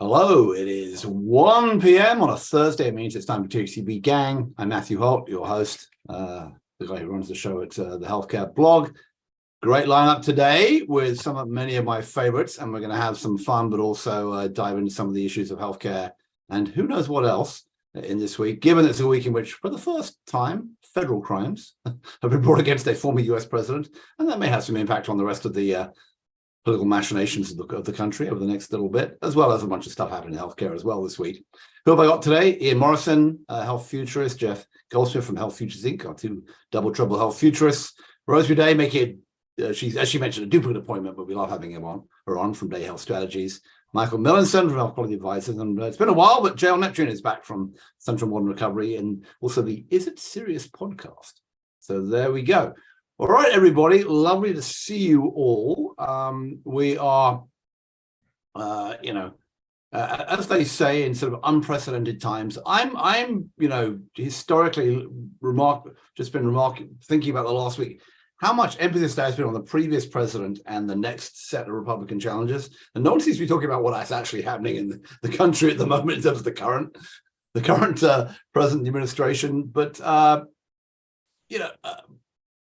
Hello, it is 1 p.m. on a Thursday. It means it's time for THCB Gang. I'm Matthew Holt, your host, the guy who runs the show at the Healthcare blog. Great lineup today with many of my favorites, and we're going to have some fun, but also dive into some of the issues of healthcare and who knows what else in this week, given it's a week in which, for the first time, federal crimes have been brought against a former US president, and that may have some impact on the rest of the political machinations of the country over the next little bit, as well as a bunch of stuff happening in healthcare as well this weweek. Who have I got today? Ian Morrison, health futurist, Jeff Goldsmith from Health Futures Inc., our two double trouble health futurists. Rosemarie Day, making she's, as she mentioned, a duplicate appointment, but we love having her on from Day Health Strategies. Michael Millenson from Health Quality Advisors, and it's been a while, but Neptune is back from Suntra Modern Recovery, and also the Is It Serious podcast. So there we go. All right, everybody, lovely to see you all. We are, as they say, in sort of unprecedented times. I'm, historically thinking about the last week, how much emphasis there has been on the previous president and the next set of Republican challenges, and no one seems to be talking about what's actually happening in the country at the moment in terms of the current president administration. But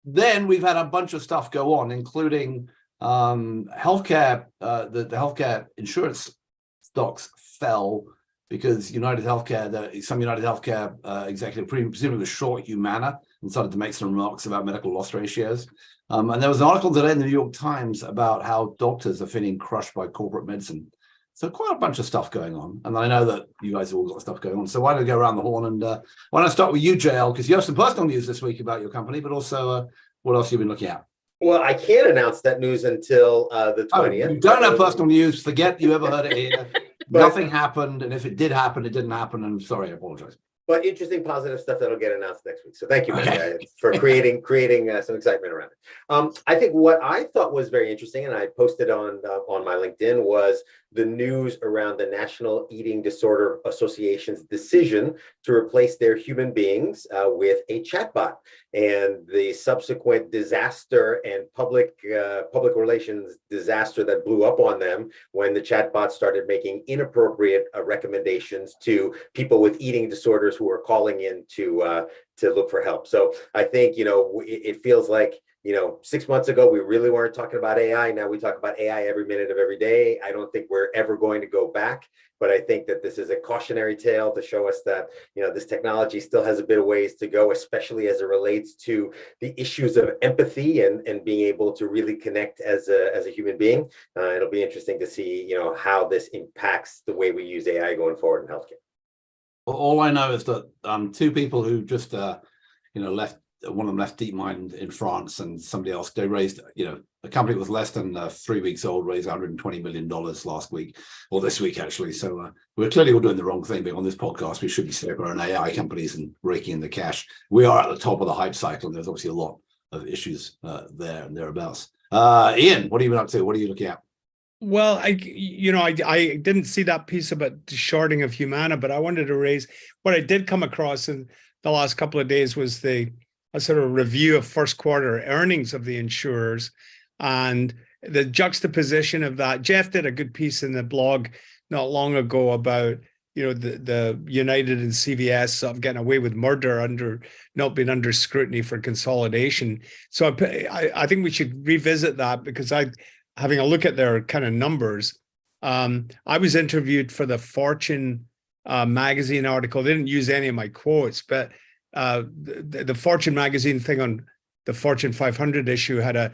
then we've had a bunch of stuff go on, including healthcare. The healthcare insurance stocks fell because some United Healthcare executive presumably was short Humana and started to make some remarks about medical loss ratios. And there was an article today in the New York Times about how doctors are feeling crushed by corporate medicine. So quite a bunch of stuff going on. And I know that you guys have all got stuff going on. So why don't we go around the horn, and why don't I start with you, JL, because you have some personal news this week about your company, but also what else you've been looking at? Well, I can't announce that news until the 20th. You don't have personal news. Forget you ever heard it here. Nothing happened. And if it did happen, it didn't happen. And I'm sorry, I apologize. But interesting, positive stuff that'll get announced next week. So thank you, Matt, for creating some excitement around it. I think what I thought was very interesting, and I posted on my LinkedIn, was the news around the National Eating Disorder Association's decision to replace their human beings with a chatbot, and the subsequent disaster and public relations disaster that blew up on them when the chatbot started making inappropriate recommendations to people with eating disorders who are calling in to look for help. So I think, it feels like, 6 months ago, we really weren't talking about AI. Now we talk about AI every minute of every day. I don't think we're ever going to go back, but I think that this is a cautionary tale to show us that, this technology still has a bit of ways to go, especially as it relates to the issues of empathy and being able to really connect as a human being. It'll be interesting to see, how this impacts the way we use AI going forward in healthcare. All I know is that two people who just, left. One of them left DeepMind in France, and somebody else, they raised, a company that was less than 3 weeks old raised $120 million last week, or this week, actually. So we're clearly all doing the wrong thing. But on this podcast, we should be setting up our own AI companies and raking in the cash. We are at the top of the hype cycle, and there's obviously a lot of issues there and thereabouts. Ian, what have you been up to? What are you looking at? Well, I didn't see that piece about the shorting of Humana, but I wanted to raise what I did come across in the last couple of days was a sort of review of first quarter earnings of the insurers and the juxtaposition of that. Jeff did a good piece in the blog not long ago about, the United and CVS sort of getting away with murder not being under scrutiny for consolidation. So I think we should revisit that, because having a look at their kind of numbers, I was interviewed for the Fortune magazine article. They didn't use any of my quotes, but the Fortune magazine thing on the Fortune 500 issue had a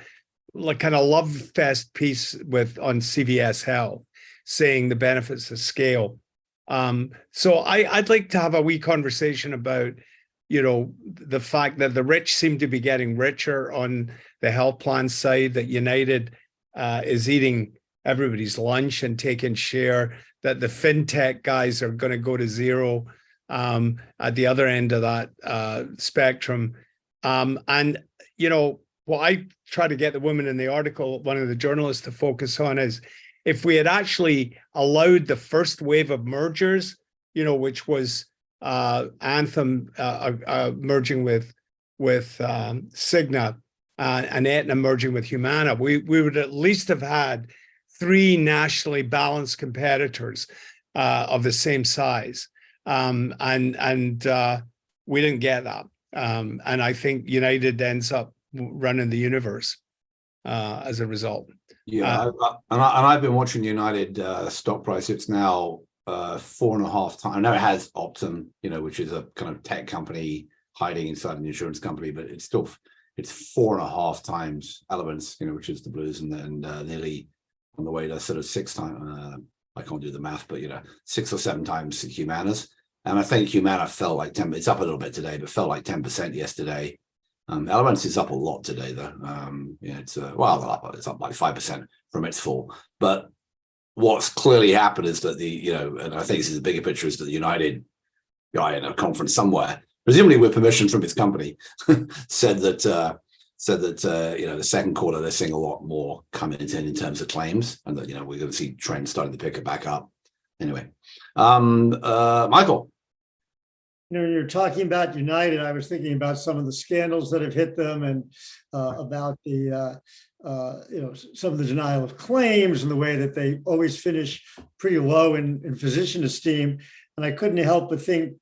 kind of love fest piece on CVS Health, saying the benefits of scale. So I'd like to have a wee conversation about, the fact that the rich seem to be getting richer on the health plan side, that United is eating everybody's lunch and taking share, that the fintech guys are going to go to zero at the other end of that spectrum. And, what I try to get the woman in the article, one of the journalists, to focus on is, if we had actually allowed the first wave of mergers, which was Anthem merging with Cigna and Aetna merging with Humana, we would at least have had 3 nationally balanced competitors. of the same size. And we didn't get that. And I think United ends up running the universe as a result. Yeah, I've been watching United stock price. It's now 4.5 times. I know it has Optum, which is a kind of tech company hiding inside an insurance company, but it's 4.5 times Elements, which is the Blues, and then nearly on the way to sort of 6 times. I can't do the math, but 6 or 7 times Humana's. And I think Humana fell like 10. It's up a little bit today, but fell like 10% yesterday. Elements is up a lot today, though. It's it's up like 5% from its fall. But what's clearly happened is that and I think this is the bigger picture, is that the United guy in a conference somewhere, presumably with permission from his company, said that the second quarter they're seeing a lot more coming in terms of claims, and that we're going to see trends starting to pick it back up. Anyway, Michael. You're talking about United. I was thinking about some of the scandals that have hit them, and about the some of the denial of claims and the way that they always finish pretty low in physician esteem. And I couldn't help but think,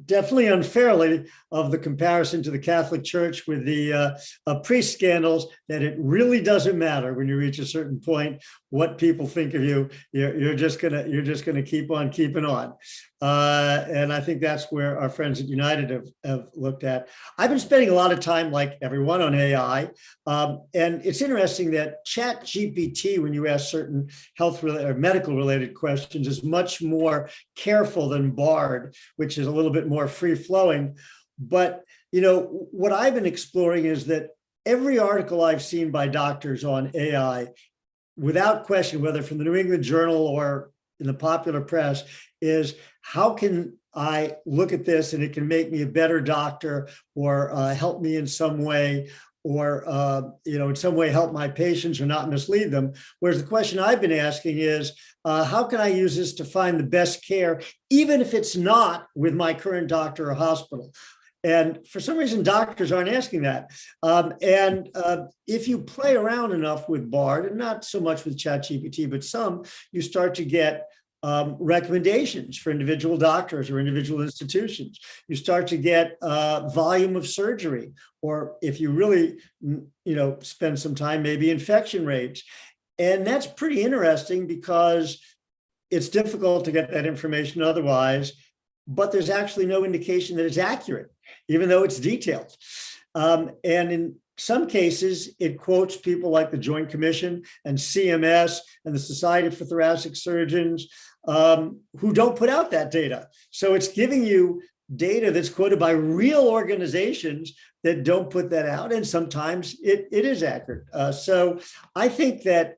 definitely unfairly, of the comparison to the Catholic Church with the priest scandals, that it really doesn't matter when you reach a certain point what people think of you. You're just gonna keep on keeping on. And I think that's where our friends at United have looked at. I've been spending a lot of time, like everyone, on AI. And it's interesting that ChatGPT, when you ask certain health or medical related questions, is much more careful than Bard, which is a little bit more free flowing. But, what I've been exploring is that every article I've seen by doctors on AI, without question, whether from the New England Journal or in the popular press, is how can I look at this and it can make me a better doctor, or help me in some way, or in some way help my patients or not mislead them. Whereas the question I've been asking is, how can I use this to find the best care, even if it's not with my current doctor or hospital? And for some reason, doctors aren't asking that. If you play around enough with Bard, and not so much with ChatGPT, but some, you start to get recommendations for individual doctors or individual institutions. You start to get volume of surgery, or if you really, spend some time, maybe infection rates. And that's pretty interesting, because it's difficult to get that information otherwise, but there's actually no indication that it's accurate, even though it's detailed. And in some cases, it quotes people like the Joint Commission and CMS and the Society for Thoracic Surgeons, who don't put out that data. So it's giving you data that's quoted by real organizations that don't put that out. And sometimes it is accurate. So I think that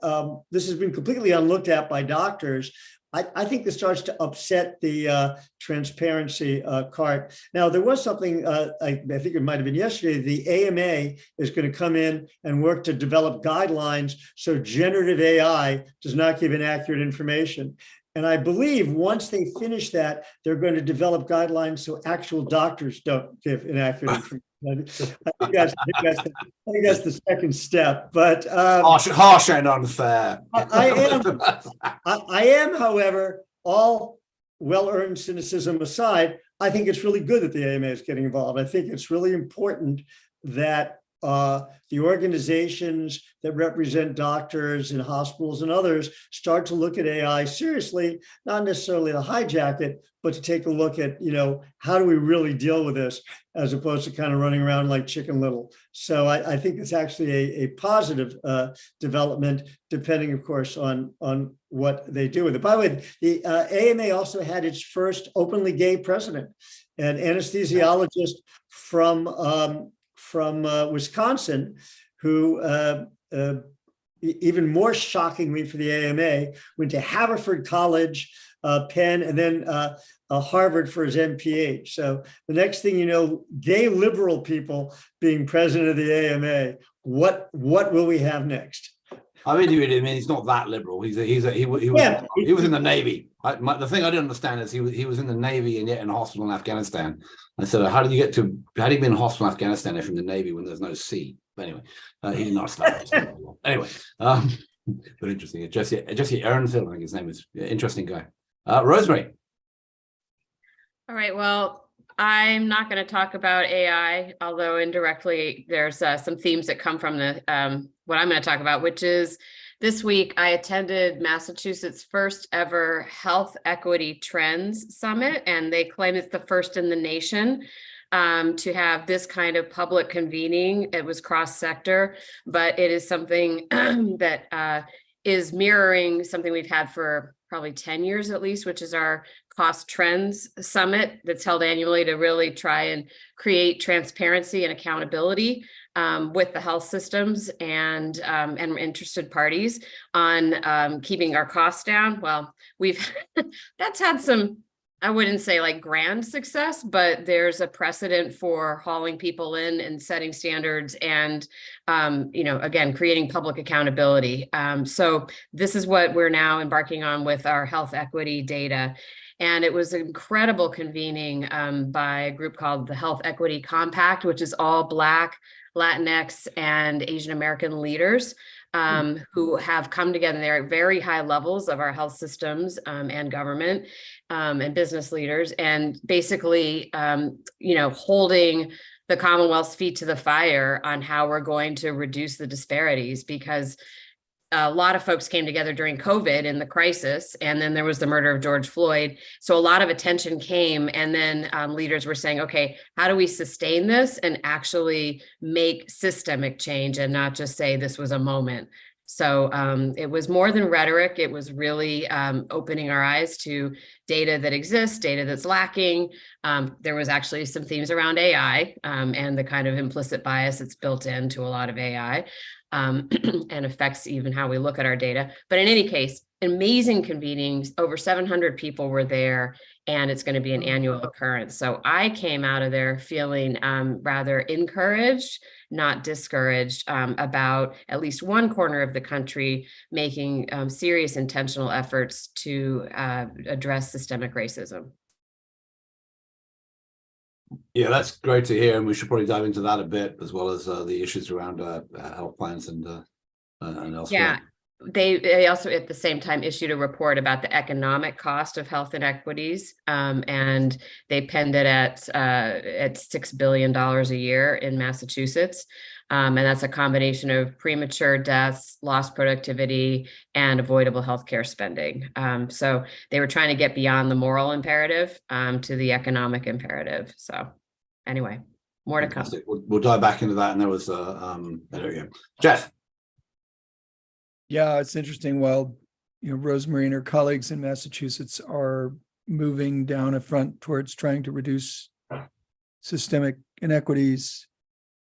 this has been completely unlooked at by doctors. I think this starts to upset the transparency cart. Now, there was something, I think it might have been yesterday, the AMA is going to come in and work to develop guidelines so generative AI does not give inaccurate information. And I believe once they finish that, they're going to develop guidelines so actual doctors don't give inaccurate information. I think that's the second step, but harsh and unfair. I am, however, all well-earned cynicism aside, I think it's really good that the AMA is getting involved. I think it's really important that the organizations that represent doctors and hospitals and others start to look at AI seriously, not necessarily to hijack it, but to take a look at, how do we really deal with this, as opposed to kind of running around like Chicken Little. So I think it's actually a positive development, depending, of course, on what they do with it. By the way, the AMA also had its first openly gay president, an anesthesiologist from Wisconsin, who even more shockingly for the AMA, went to Haverford College, Penn, and then Harvard for his MPH. So the next thing you know, gay liberal people being president of the AMA. What will we have next? I mean, he's not that liberal. He was in the Navy. The thing I didn't understand is he was in the Navy and yet in a hospital in Afghanistan. I said, how do you be in a hospital in Afghanistan if in the Navy when there's no sea? But anyway, he didn't understand. Anyway, but interesting. Jesse Ehrenfeld, I think his name is. Interesting guy. Rosemarie. All right, well, I'm not going to talk about AI, although indirectly there's some themes that come from the what I'm going to talk about, which is this week I attended Massachusetts' first ever Health Equity Trends Summit, and they claim it's the first in the nation to have this kind of public convening. It was cross-sector, but it is something that is mirroring something we've had for probably 10 years at least, which is our Cost Trends Summit that's held annually to really try and create transparency and accountability with the health systems and interested parties on keeping our costs down. Well, that's had some, I wouldn't say like grand success, but there's a precedent for hauling people in and setting standards and, again, creating public accountability. So this is what we're now embarking on with our health equity data. And it was an incredible convening by a group called the Health Equity Compact, which is all Black, Latinx, and Asian American leaders who have come together. They're at very high levels of our health systems and government and business leaders, and basically, holding the Commonwealth's feet to the fire on how we're going to reduce the disparities, because a lot of folks came together during COVID in the crisis, and then there was the murder of George Floyd. So a lot of attention came, and then leaders were saying, okay, how do we sustain this and actually make systemic change and not just say this was a moment? So it was more than rhetoric. It was really opening our eyes to data that exists, data that's lacking. There was actually some themes around AI and the kind of implicit bias that's built into a lot of AI. And affects even how we look at our data. But in any case, amazing convenings, over 700 people were there, and it's going to be an annual occurrence. So I came out of there feeling rather encouraged, not discouraged, about at least one corner of the country making serious intentional efforts to address systemic racism. Yeah, that's great to hear, and we should probably dive into that a bit, as well as the issues around health plans and elsewhere. Yeah, they also at the same time issued a report about the economic cost of health inequities, and they penned it at $6 billion a year in Massachusetts. And that's a combination of premature deaths, lost productivity, and avoidable healthcare spending. So they were trying to get beyond the moral imperative to the economic imperative. So anyway, more to come. We'll dive back into that. And there was there we go. Jeff. Yeah, it's interesting. While Rosemarie and her colleagues in Massachusetts are moving down a front towards trying to reduce systemic inequities,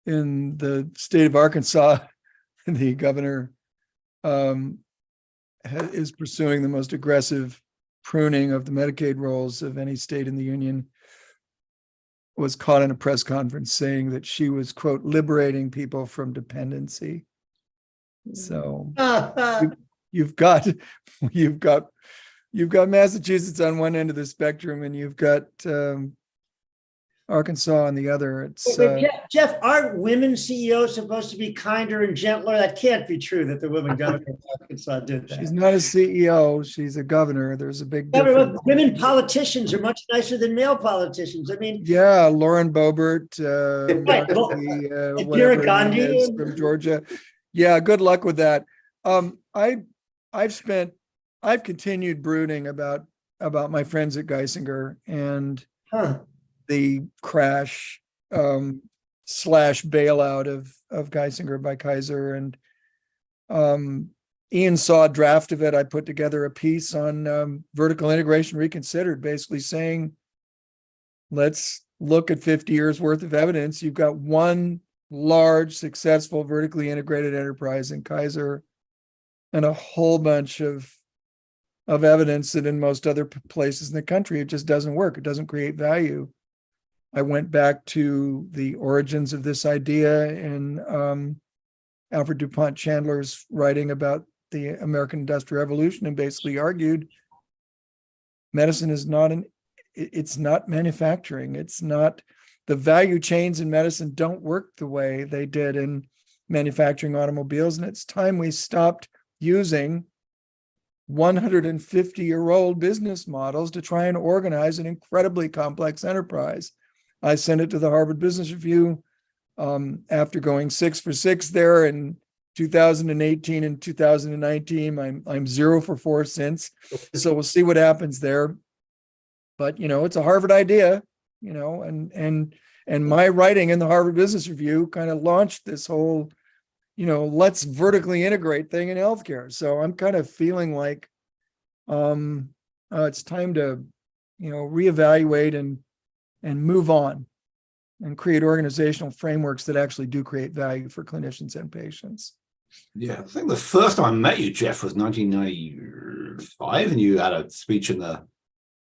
in the state of Arkansas, the governor is pursuing the most aggressive pruning of the Medicaid rolls of any state in the union. Was caught in a press conference saying that she was, quote, liberating people from dependency. So you've got Massachusetts on one end of the spectrum, and you've got Arkansas on the other. It's Jeff, aren't women CEOs supposed to be kinder and gentler? That can't be true that the woman governor of Arkansas did that. She's not a CEO, she's a governor. There's a big difference. Women politicians are much nicer than male politicians. I mean, yeah, Lauren Boebert, Indira Gandhi from Georgia. Yeah, good luck with that. I've continued brooding about my friends at Geisinger and the crash / bailout of Geisinger by Kaiser, and Ian saw a draft of it. I put together a piece on vertical integration reconsidered, basically saying, let's look at 50 years worth of evidence. You've got one large, successful, vertically integrated enterprise in Kaiser, and a whole bunch of evidence that in most other places in the country, it just doesn't work. It doesn't create value. I went back to the origins of this idea in Alfred DuPont Chandler's writing about the American Industrial Revolution, and basically argued medicine is it's not manufacturing. It's not, the value chains in medicine don't work the way they did in manufacturing automobiles. And it's time we stopped using 150-year-old business models to try and organize an incredibly complex enterprise. I sent it to the Harvard Business Review after going 6 for 6 there in 2018 and 2019. I'm 0 for 4 since. So we'll see what happens there. But it's a Harvard idea, and my writing in the Harvard Business Review kind of launched this whole, let's vertically integrate thing in healthcare. So I'm kind of feeling like it's time to, reevaluate and move on and create organizational frameworks that actually do create value for clinicians and patients. Yeah, I think the first time I met you, Jeff, was 1995, and you had a speech in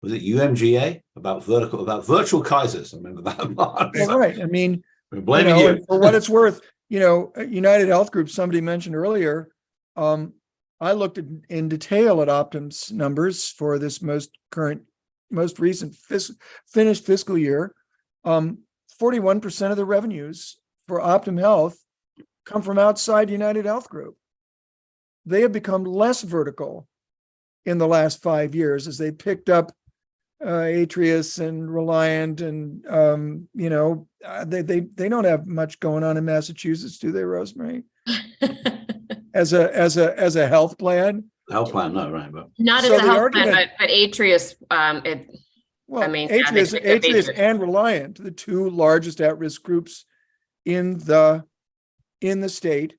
was it UMGA about virtual Kaisers? I remember that one. Well, right. I mean, we're blaming you. For what it's worth, United Health Group, somebody mentioned earlier, I looked in detail at Optum's numbers for this most recent finished fiscal year. 41% of the revenues for Optum Health come from outside United Health Group. They have become less vertical in the last 5 years as they picked up Atrius and Reliant, and they don't have much going on in Massachusetts, do they, Rosemarie? as a health plan. Health plan, no, right? But not as a health plan, but Atrius. Atrius and Reliant, the two largest at-risk groups in the state,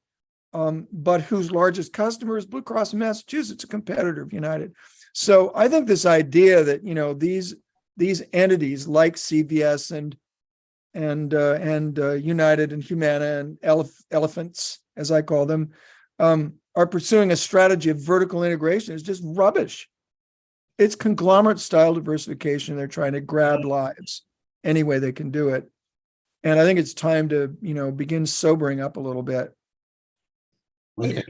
but whose largest customer is Blue Cross of Massachusetts, a competitor of United. So I think this idea that these entities like CVS and United and Humana and elephants, as I call them, are pursuing a strategy of vertical integration is just rubbish. It's conglomerate style diversification. They're trying to grab lives any way they can do it. And I think it's time to, begin sobering up a little bit. okay.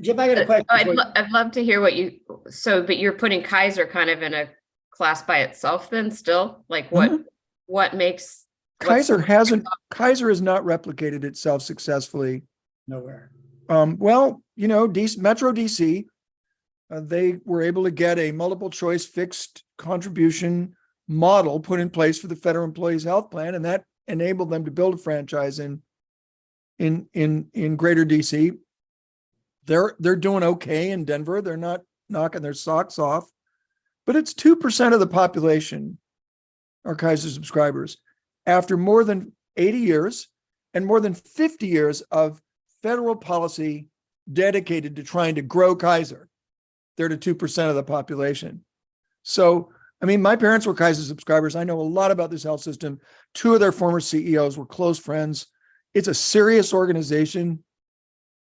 Jim, I got a question. I'd love to hear but you're putting Kaiser kind of in a class by itself then still? Like what makes Kaiser has not replicated itself successfully. Nowhere. Metro DC, they were able to get a multiple choice fixed contribution model put in place for the Federal Employees Health Plan, and that enabled them to build a franchise in greater DC. They're doing okay in Denver. They're not knocking their socks off, but it's 2% of the population are Kaiser subscribers. After more than 80 years and more than 50 years of federal policy dedicated to trying to grow Kaiser, they're to 2% of the population. So, my parents were Kaiser subscribers. I know a lot about this health system. 2 of their former CEOs were close friends. It's a serious organization.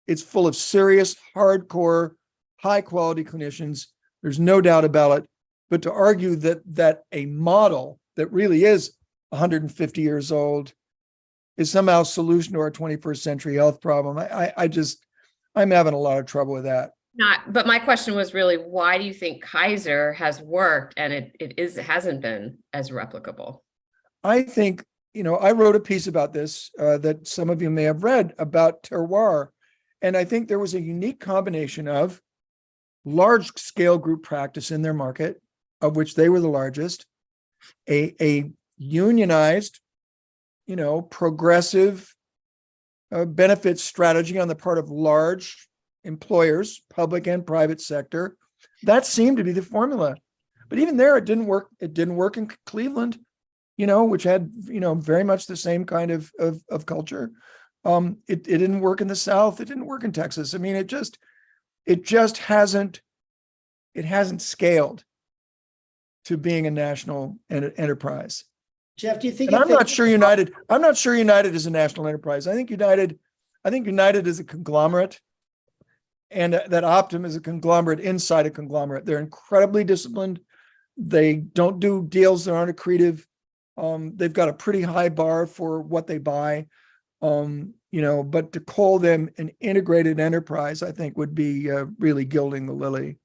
It's full of serious, hardcore, high-quality clinicians. There's no doubt about it. But to argue that a model that really is 150 years old is somehow a solution to our 21st century health problem, I'm having a lot of trouble with that. But my question was really, why do you think Kaiser has worked and it hasn't been as replicable? I think, I wrote a piece about this that some of you may have read about terroir. And I think there was a unique combination of large scale group practice in their market, of which they were the largest, a unionized, progressive benefits strategy on the part of large employers, public and private sector. That seemed to be the formula. But even there, it didn't work. It didn't work in Cleveland, which had, very much the same kind of culture. It didn't work in the South. It didn't work in Texas. It just hasn't scaled to being a national enterprise. Jeff, do you think? I'm not sure United is a national enterprise. I think United is a conglomerate, and that Optum is a conglomerate inside a conglomerate. They're incredibly disciplined. They don't do deals that aren't accretive. They've got a pretty high bar for what they buy. But to call them an integrated enterprise, I think would be really gilding the lily.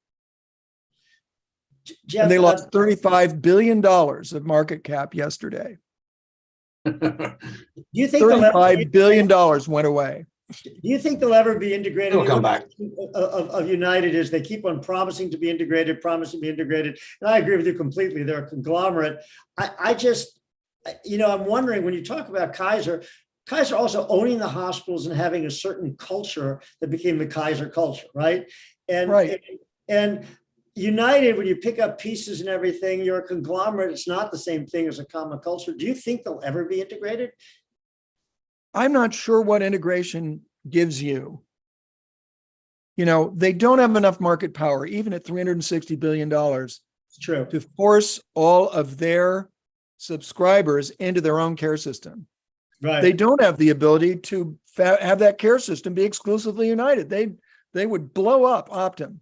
Jeff, and they lost $35 billion of market cap yesterday. Do you think $35 billion went away? Do you think they'll ever be integrated? It'll come back. Of United is they keep on promising to be integrated, and I agree with you completely. They're a conglomerate. I just, I'm wondering, when you talk about Kaiser also owning the hospitals and having a certain culture that became the Kaiser culture, right? And United, when you pick up pieces and everything, you're a conglomerate. It's not the same thing as a common culture. Do you think they'll ever be integrated? I'm not sure what integration gives you. They don't have enough market power, even at $360 billion, It's true. to force all of their subscribers into their own care system. Right. They don't have the ability to have that care system be exclusively United. They would blow up Optum.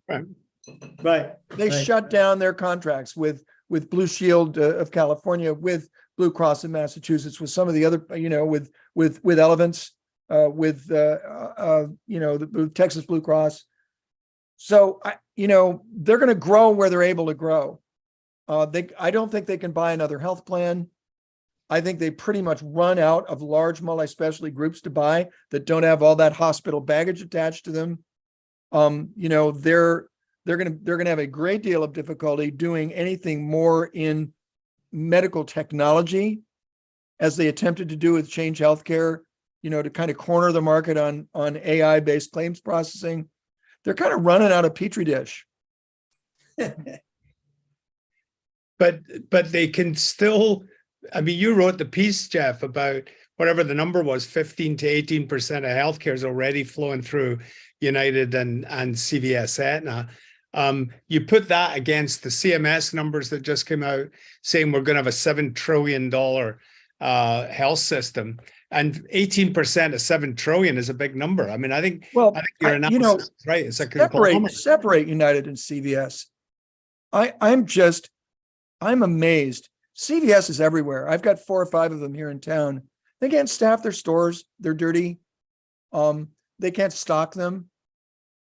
Right. They shut down their contracts with Blue Shield of California, with Blue Cross in Massachusetts, with some of the other, with Elevance, with the Texas Blue Cross. So they're going to grow where they're able to grow. I don't think they can buy another health plan. I think they pretty much run out of large multi-specialty groups to buy that don't have all that hospital baggage attached to them. They're going to have a great deal of difficulty doing anything more in medical technology, as they attempted to do with Change Healthcare, to kind of corner the market on AI-based claims processing. They're kind of running out of petri dish. But they can still, you wrote the piece, Jeff, about whatever the number was, 15 to 18% of healthcare is already flowing through United and CVS Aetna. You put that against the CMS numbers that just came out saying we're going to have a $7 trillion health system, and 18% of $7 trillion is a big number. I think your analysis is right. It's a separate United and CVS. I'm amazed. CVS is everywhere. I've got 4 or 5 of them here in town. They can't staff their stores. They're dirty. They can't stock them.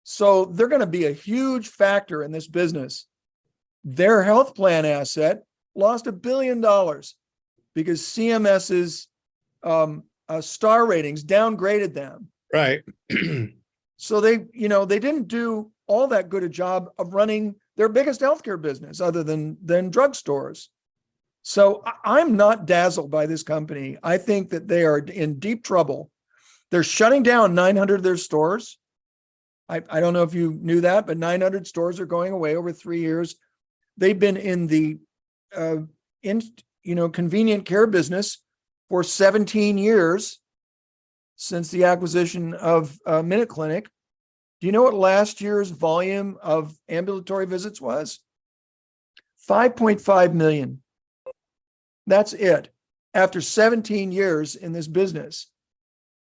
So they're going to be a huge factor in this business. Their health plan asset lost $1 billion because CMS's star ratings downgraded them. Right. So they didn't do all that good a job of running their biggest healthcare business other than drugstores. So I'm not dazzled by this company. I think that they are in deep trouble. They're shutting down 900 of their stores. I don't know if you knew that, but 900 stores are going away over 3 years. They've been in the convenient care business for 17 years since the acquisition of Minute Clinic. Do you know what last year's volume of ambulatory visits was? 5.5 million. That's it, after 17 years in this business.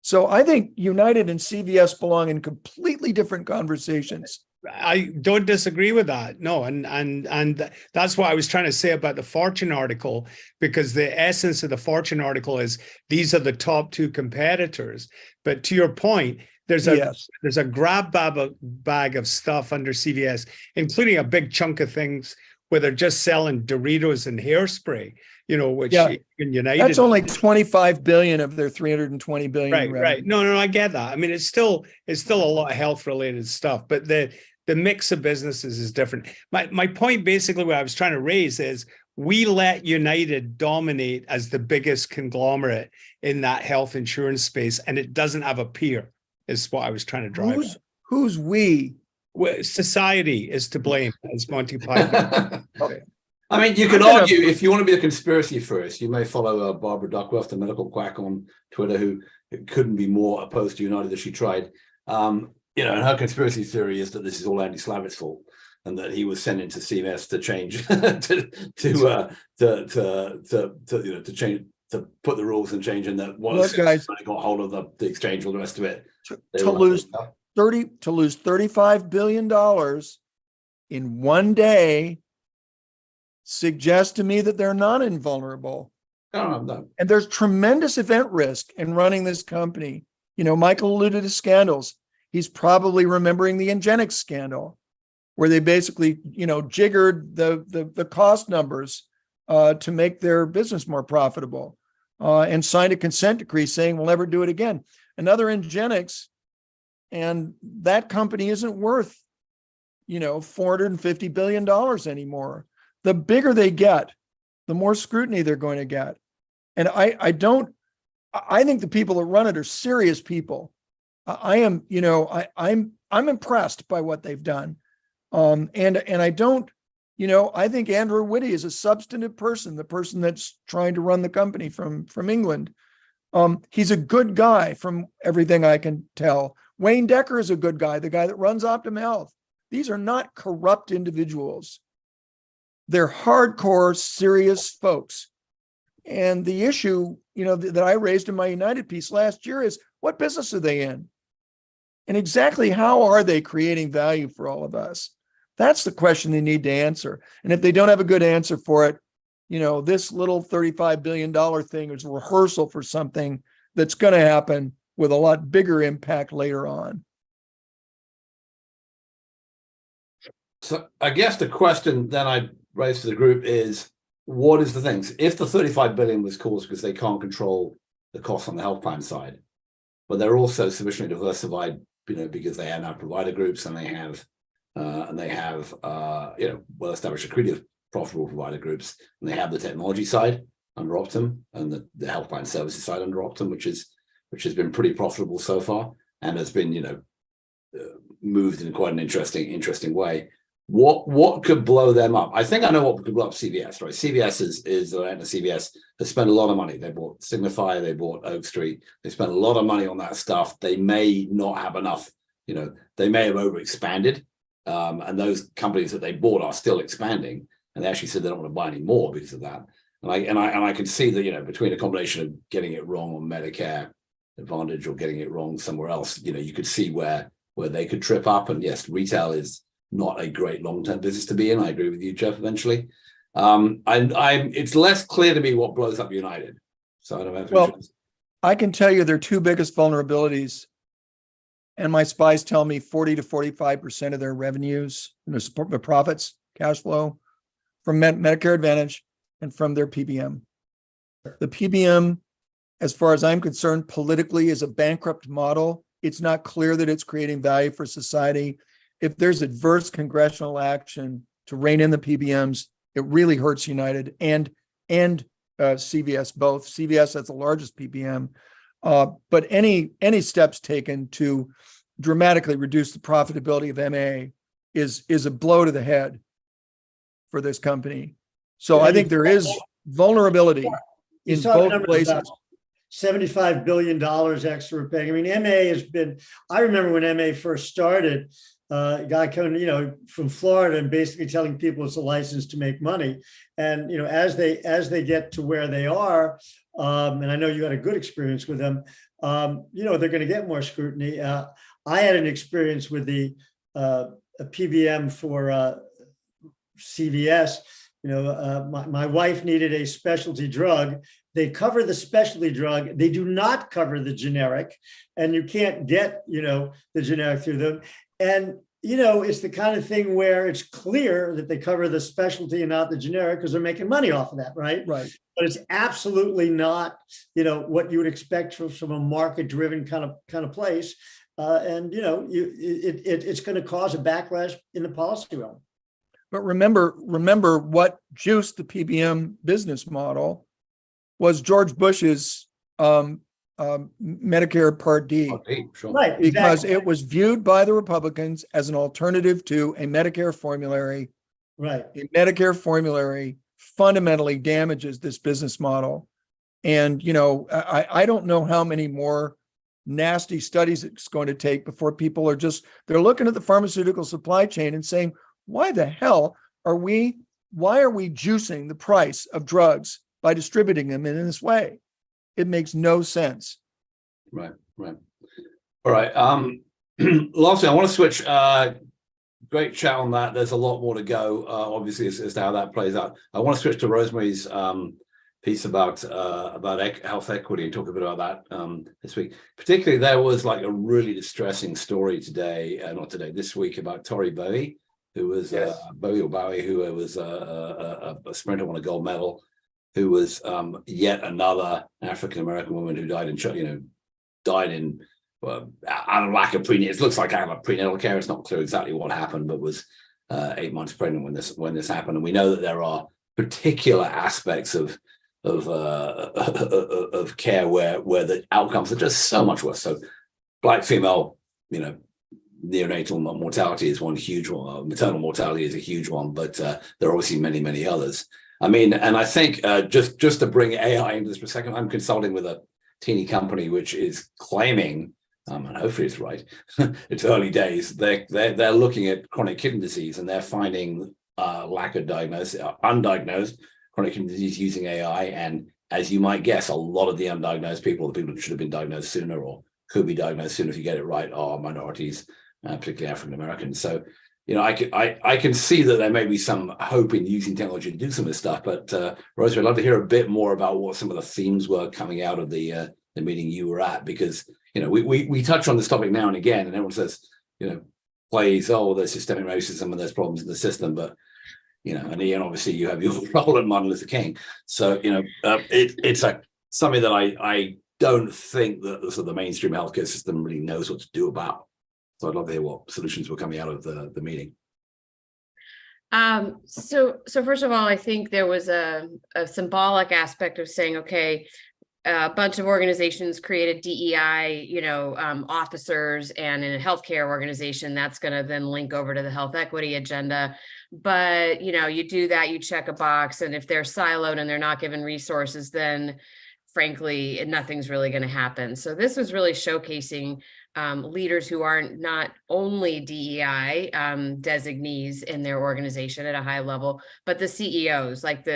So I think United and CVS belong in completely different conversations. I don't disagree with that. No, and that's what I was trying to say about the Fortune article, because the essence of the Fortune article is these are the top 2 competitors. But to your point, there's a grab bag of stuff under CVS, including a big chunk of things where they're just selling Doritos and hairspray, which in United, that's only 25 billion of their 320 billion. Right. No, I get that. It's still a lot of health related stuff, but the mix of businesses is different. My point, basically, what I was trying to raise is we let United dominate as the biggest conglomerate in that health insurance space, and it doesn't have a peer, is what I was trying to drive at. Who's we? Well, society is to blame, as Monty Python. You could argue, if you want to be a conspiracy theorist, you may follow Barbara Duckworth, the medical quack on Twitter, who couldn't be more opposed to United as she tried. And her conspiracy theory is that this is all Andy Slavitt's fault, and that he was sent into CMS to change to change, to put the rules and change, and that once guys got hold of the exchange, all the rest of it, to lose $35 billion in one day suggests to me that they're not invulnerable. No. And there's tremendous event risk in running this company. Michael alluded to scandals. He's probably remembering the Ingenix scandal, where they basically, jiggered the cost numbers to make their business more profitable, and signed a consent decree saying we'll never do it again. Another Ingenix And that company isn't worth, $450 billion anymore. The bigger they get, the more scrutiny they're going to get. And I think the people that run it are serious people. I'm impressed by what they've done. And I don't, I think Andrew Whitty is a substantive person, the person that's trying to run the company from England. He's a good guy from everything I can tell. Wayne Decker is a good guy, the guy that runs Optum Health. These are not corrupt individuals. They're hardcore, serious folks. And the issue, that I raised in my United piece last year is, what business are they in? And exactly how are they creating value for all of us? That's the question they need to answer. And if they don't have a good answer for it, this little $35 billion thing is a rehearsal for something that's going to happen with a lot bigger impact later on. So I guess the question then I raise to the group is, what is the things? If the 35 billion was caused because they can't control the costs on the health plan side, but they're also sufficiently diversified, because they have now provider groups and they have well-established accretive profitable provider groups, and they have the technology side under Optum and the health plan services side under Optum, which has been pretty profitable so far and has been, moved in quite an interesting way. What could blow them up? I think I know what could blow up CVS, right? CVS is CVS has spent a lot of money. They bought Signify, they bought Oak Street. They spent a lot of money on that stuff. They may not have enough, they may have overexpanded. And those companies that they bought are still expanding. And they actually said they don't want to buy any more because of that. And I can see that, between a combination of getting it wrong on Medicare Advantage or getting it wrong somewhere else, you could see where they could trip up. And yes, retail is not a great long-term business to be in. I agree with you, Jeff, eventually. It's less clear to me what blows up United. So I don't have to. Well, I can tell you their two biggest vulnerabilities, and my spies tell me 40 to 45% of their revenues, the profits, cash flow, from Medicare Advantage and from their PBM. The PBM, as far as I'm concerned, politically is a bankrupt model. It's not clear that it's creating value for society. If there's adverse congressional action to rein in the PBMs, it really hurts United and CVS both. CVS has the largest PBM, but any steps taken to dramatically reduce the profitability of MA is a blow to the head for this company. So I think there is vulnerability in both places. $75 billion extra paying. I mean, MA has been, I remember when MA first started, a guy coming, from Florida and basically telling people it's a license to make money. And, as they get to where they are, and I know you had a good experience with them, they're going to get more scrutiny. I had an experience with a PBM for CVS. My wife needed a specialty drug. They cover the specialty drug. They do not cover the generic, and you can't get, the generic through them. And, it's the kind of thing where it's clear that they cover the specialty and not the generic because they're making money off of that, right? Right. But it's absolutely not, what you would expect from a market-driven kind of place. And, it's going to cause a backlash in the policy realm. But remember what juiced the PBM business model was George Bush's Medicare Part D. Sure. Right, Because exactly. it was viewed by the Republicans as an alternative to a Medicare formulary. Right. A Medicare formulary fundamentally damages this business model. And, I don't know how many more nasty studies it's going to take before people they're looking at the pharmaceutical supply chain and saying, why the hell why are we juicing the price of drugs by distributing them in this way? It makes no sense. Right. All right. Lastly, I want to switch. Great chat on that. There's a lot more to go, obviously, as to how that plays out. I want to switch to Rosemarie's piece about health equity and talk a bit about that this week. Particularly, there was like a really distressing story this week about Tori Bowie, who was Bowie, who was a sprinter, won a gold medal, who was yet another African American woman who died in out of lack of prenatal. It looks like I have a prenatal care. It's not clear exactly what happened, but was 8 months pregnant when this happened. And we know that there are particular aspects of care where the outcomes are just so much worse. So Black female, neonatal mortality is one huge one. Maternal mortality is a huge one, but there are obviously many, many others. I mean, and I think just to bring AI into this for a second, I'm consulting with a teeny company which is claiming, and hopefully it's right, it's early days, they're looking at chronic kidney disease, and they're finding lack of diagnosis, undiagnosed chronic kidney disease using AI. And as you might guess, a lot of the undiagnosed people, the people that should have been diagnosed sooner or could be diagnosed sooner if you get it right, are minorities, particularly African Americans. So, I can see that there may be some hope in using technology to do some of this stuff. But Rosemarie, I'd love to hear a bit more about what some of the themes were coming out of the meeting you were at, because we touch on this topic now and again, and everyone says, plays, oh, there's systemic racism and there's problems in the system, but and Ian, obviously you have your role at Martin Luther King. So it's something that I don't think that the mainstream healthcare system really knows what to do about. So I'd love to hear what solutions were coming out of the meeting. So first of all, I think there was a symbolic aspect of saying, okay, a bunch of organizations created DEI, officers, and in a healthcare organization, that's going to then link over to the health equity agenda. But, you do that, you check a box, and if they're siloed and they're not given resources, then frankly, nothing's really going to happen. So this was really showcasing leaders who aren't not only DEI designees in their organization at a high level, but the CEOs, like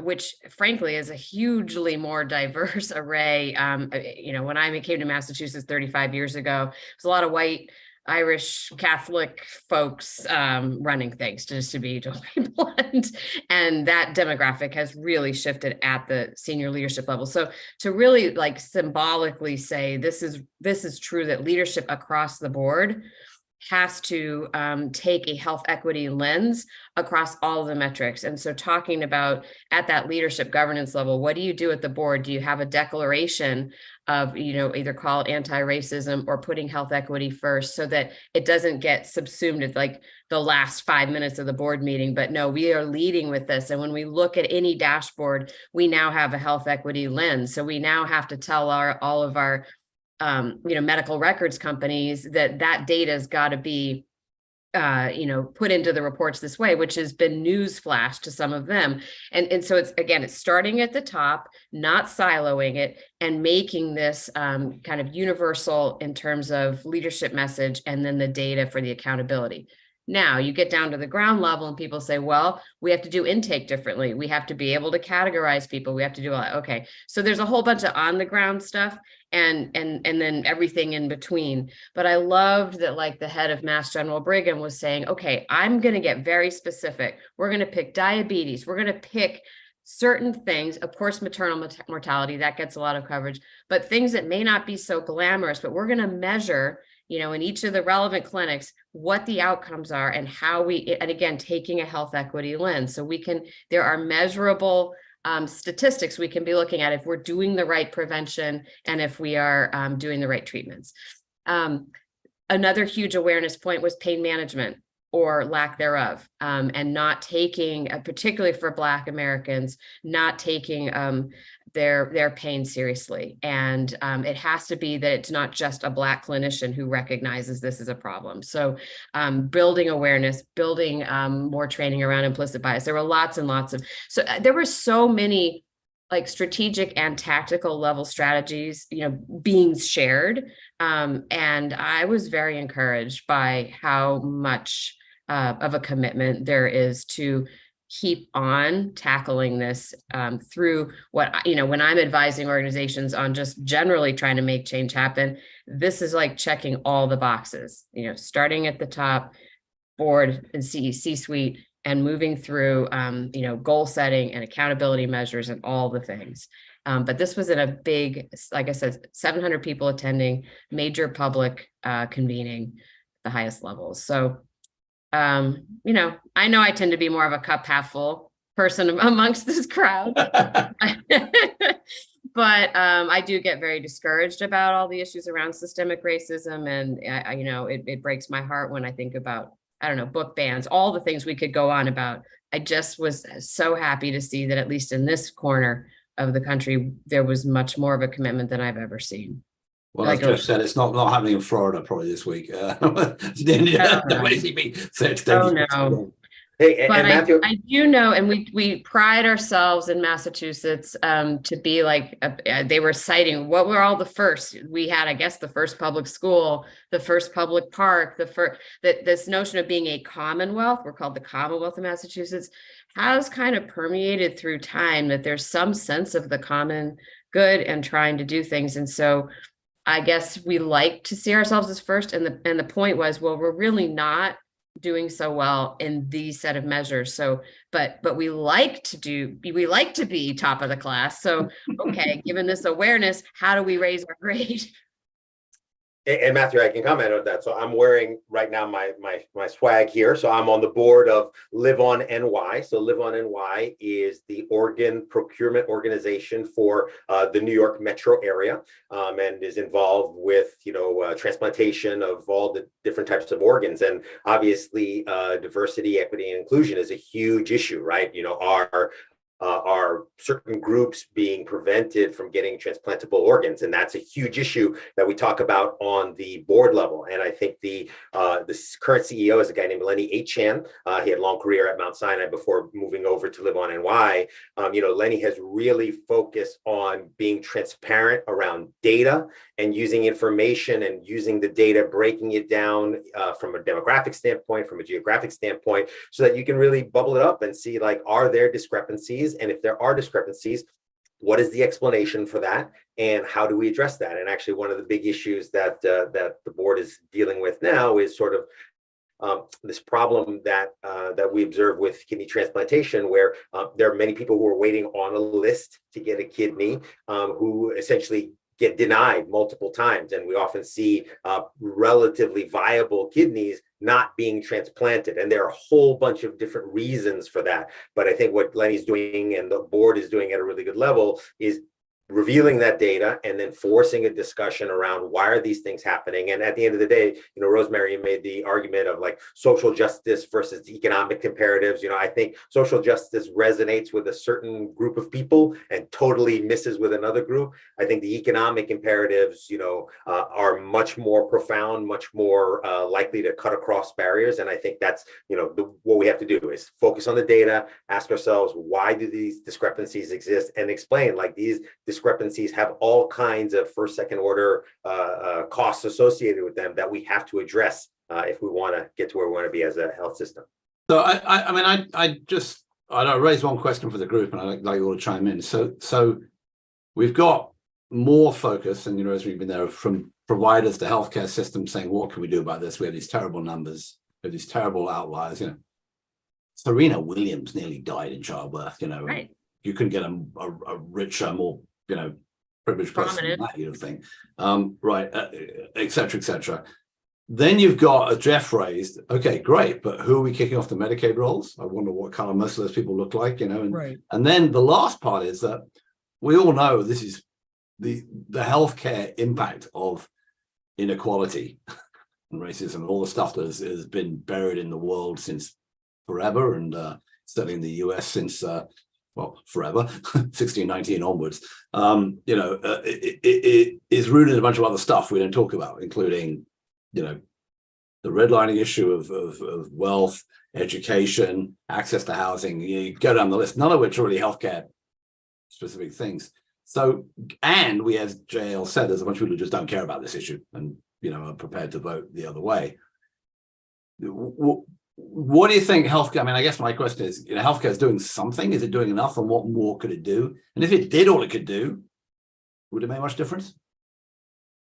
which frankly is a hugely more diverse array. When I came to Massachusetts 35 years ago, it was a lot of white Irish Catholic folks running things, just to be totally blunt. And that demographic has really shifted at the senior leadership level. So to really symbolically say this is true, that leadership across the board has to take a health equity lens across all of the metrics. And so talking about at that leadership governance level, what do you do at the board? Do you have a declaration of, either call it anti-racism or putting health equity first, so that it doesn't get subsumed at the last 5 minutes of the board meeting? But no, we are leading with this. And when we look at any dashboard, we now have a health equity lens. So we now have to tell all of our medical records companies that data has got to be, put into the reports this way, which has been newsflash to some of them. And so it's starting at the top, not siloing it, and making this kind of universal in terms of leadership message, and then the data for the accountability. Now you get down to the ground level and people say, well, we have to do intake differently. We have to be able to categorize people. We have to do all that. Okay. So there's a whole bunch of on the ground stuff and then everything in between. But I loved that the head of Mass General Brigham was saying, okay, I'm going to get very specific. We're going to pick diabetes. We're going to pick certain things, of course, maternal mortality, that gets a lot of coverage, but things that may not be so glamorous, but we're going to measure in each of the relevant clinics, what the outcomes are and how and again, taking a health equity lens. So there are measurable statistics we can be looking at if we're doing the right prevention and if we are doing the right treatments. Another huge awareness point was pain management or lack thereof, and not taking, particularly for Black Americans, not taking their pain seriously. And it has to be that it's not just a Black clinician who recognizes this as a problem. So building awareness, building more training around implicit bias. There were lots and lots of, so there were so many strategic and tactical level strategies, being shared. And I was very encouraged by how much of a commitment there is to keep on tackling this through what, when I'm advising organizations on just generally trying to make change happen, this is checking all the boxes, starting at the top, board and C-suite, and moving through, goal setting and accountability measures and all the things. But this was in a big, like I said, 700 people attending, major public convening, the highest levels. So, I know I tend to be more of a cup half full person amongst this crowd, But I do get very discouraged about all the issues around systemic racism, and it breaks my heart when I think about, I don't know, book bans, all the things we could go on about. I just was so happy to see that at least in this corner of the country, there was much more of a commitment than I've ever seen. Well, Like as Jeff said, it's not happening in Florida probably this week. Oh, no. Hey, But and Matthew, I do know, and we pride ourselves in Massachusetts to be like, they were citing what were all the first. We had, I guess, the first public school, the first public park, this notion of being a commonwealth, we're called the Commonwealth of Massachusetts, has kind of permeated through time, that there's some sense of the common good and trying to do things. And so I guess we like to see ourselves as first. And the point was, well, we're really not doing so well in these set of measures. So, but we like to be top of the class. So, okay, given this awareness, how do we raise our grade? and Matthew, I can comment on that. So I'm wearing right now my swag here. So I'm on the board of Live On NY. So Live On NY is the organ procurement organization for the New York metro area, and is involved with, transplantation of all the different types of organs. And obviously, diversity, equity, and inclusion is a huge issue, right? Are certain groups being prevented from getting transplantable organs, and that's a huge issue that we talk about on the board level. And I think the current CEO is a guy named Lenny Aitchan. He had a long career at Mount Sinai before moving over to Live On NY. Lenny has really focused on being transparent around data and using information and using the data, breaking it down from a demographic standpoint, from a geographic standpoint, so that you can really bubble it up and see, like, are there discrepancies? And if there are discrepancies, what is the explanation for that? And how do we address that? And actually, one of the big issues that the board is dealing with now is sort of this problem that we observe with kidney transplantation, where there are many people who are waiting on a list to get a kidney, who essentially get denied multiple times. And we often see relatively viable kidneys not being transplanted. And there are a whole bunch of different reasons for that. But I think what Lenny's doing and the board is doing at a really good level is revealing that data and then forcing a discussion around why are these things happening. And at the end of the day, Rosemarie made the argument of like social justice versus economic imperatives. I think social justice resonates with a certain group of people and totally misses with another group. I think the economic imperatives, are much more profound, much more likely to cut across barriers. And I think that's, what we have to do is focus on the data, ask ourselves, why do these discrepancies exist, and explain, like, these discrepancies have all kinds of first, second order costs associated with them that we have to address if we want to get to where we want to be as a health system. So I raised one question for the group, and I'd like you all to chime in. So we've got more focus, and as we've been there, from providers to healthcare systems saying, what can we do about this? We have these terrible numbers, we have these terrible outliers. Serena Williams nearly died in childbirth. Right. You couldn't get a richer, more privileged person than that, you'd think, right, et cetera, et cetera. Then you've got, as Jeff raised, okay, great, but who are we kicking off the Medicaid rolls? I wonder what color most of those people look like, Right. And then the last part is that we all know this is the healthcare impact of inequality and racism and all the stuff that has been buried in the world since forever, and certainly in the US since forever, 1619 onwards. It is rooted in a bunch of other stuff we don't talk about, including, the redlining issue of wealth, education, access to housing. You go down the list, none of which are really healthcare specific things. So, and we, as JL said, there's a bunch of people who just don't care about this issue and, are prepared to vote the other way. What do you think healthcare? I mean, I guess my question is, healthcare is doing something. Is it doing enough? And what more could it do? And if it did all it could do, would it make much difference?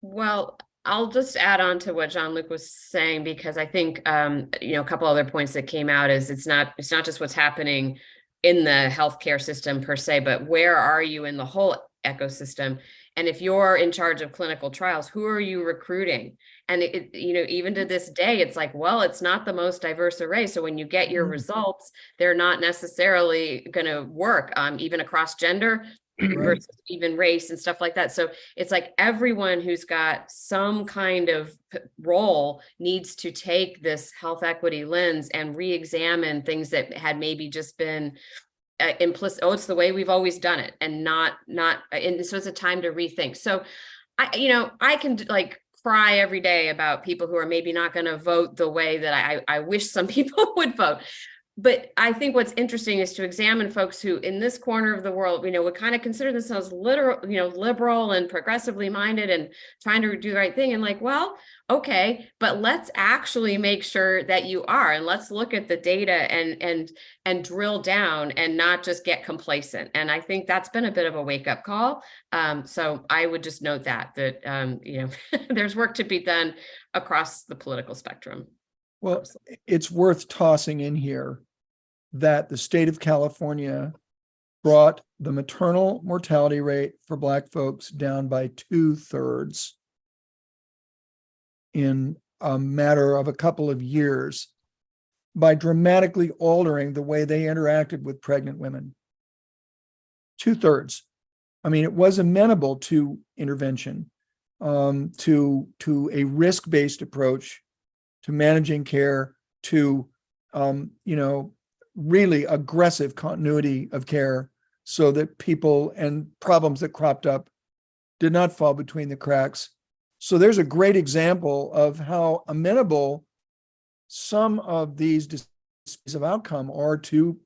Well, I'll just add on to what Jean-Luc was saying, because I think, a couple other points that came out is it's not just what's happening in the healthcare system per se, but where are you in the whole ecosystem? And if you're in charge of clinical trials, who are you recruiting? And even to this day, it's like, well, it's not the most diverse array. So when you get your results, they're not necessarily going to work, even across gender. versus even race and stuff like that. So it's like everyone who's got some kind of role needs to take this health equity lens and re-examine things that had maybe just been implicit. Oh, it's the way we've always done it, and and so it's a time to rethink. So I can like cry every day about people who are maybe not going to vote the way that I wish some people would vote. But I think what's interesting is to examine folks who in this corner of the world, would kind of consider themselves liberal and progressively minded and trying to do the right thing. And like, well, okay, but let's actually make sure that you are, and let's look at the data and drill down and not just get complacent. And I think that's been a bit of a wake up call. So I would just note that there's work to be done across the political spectrum. Well, it's worth tossing in here that the state of California brought the maternal mortality rate for Black folks down by 2/3 in a matter of a couple of years by dramatically altering the way they interacted with pregnant women. 2/3. I mean, it was amenable to intervention, to a risk-based approach to managing care, to really aggressive continuity of care, so that people and problems that cropped up did not fall between the cracks. So there's a great example of how amenable some of these disputes of outcome are to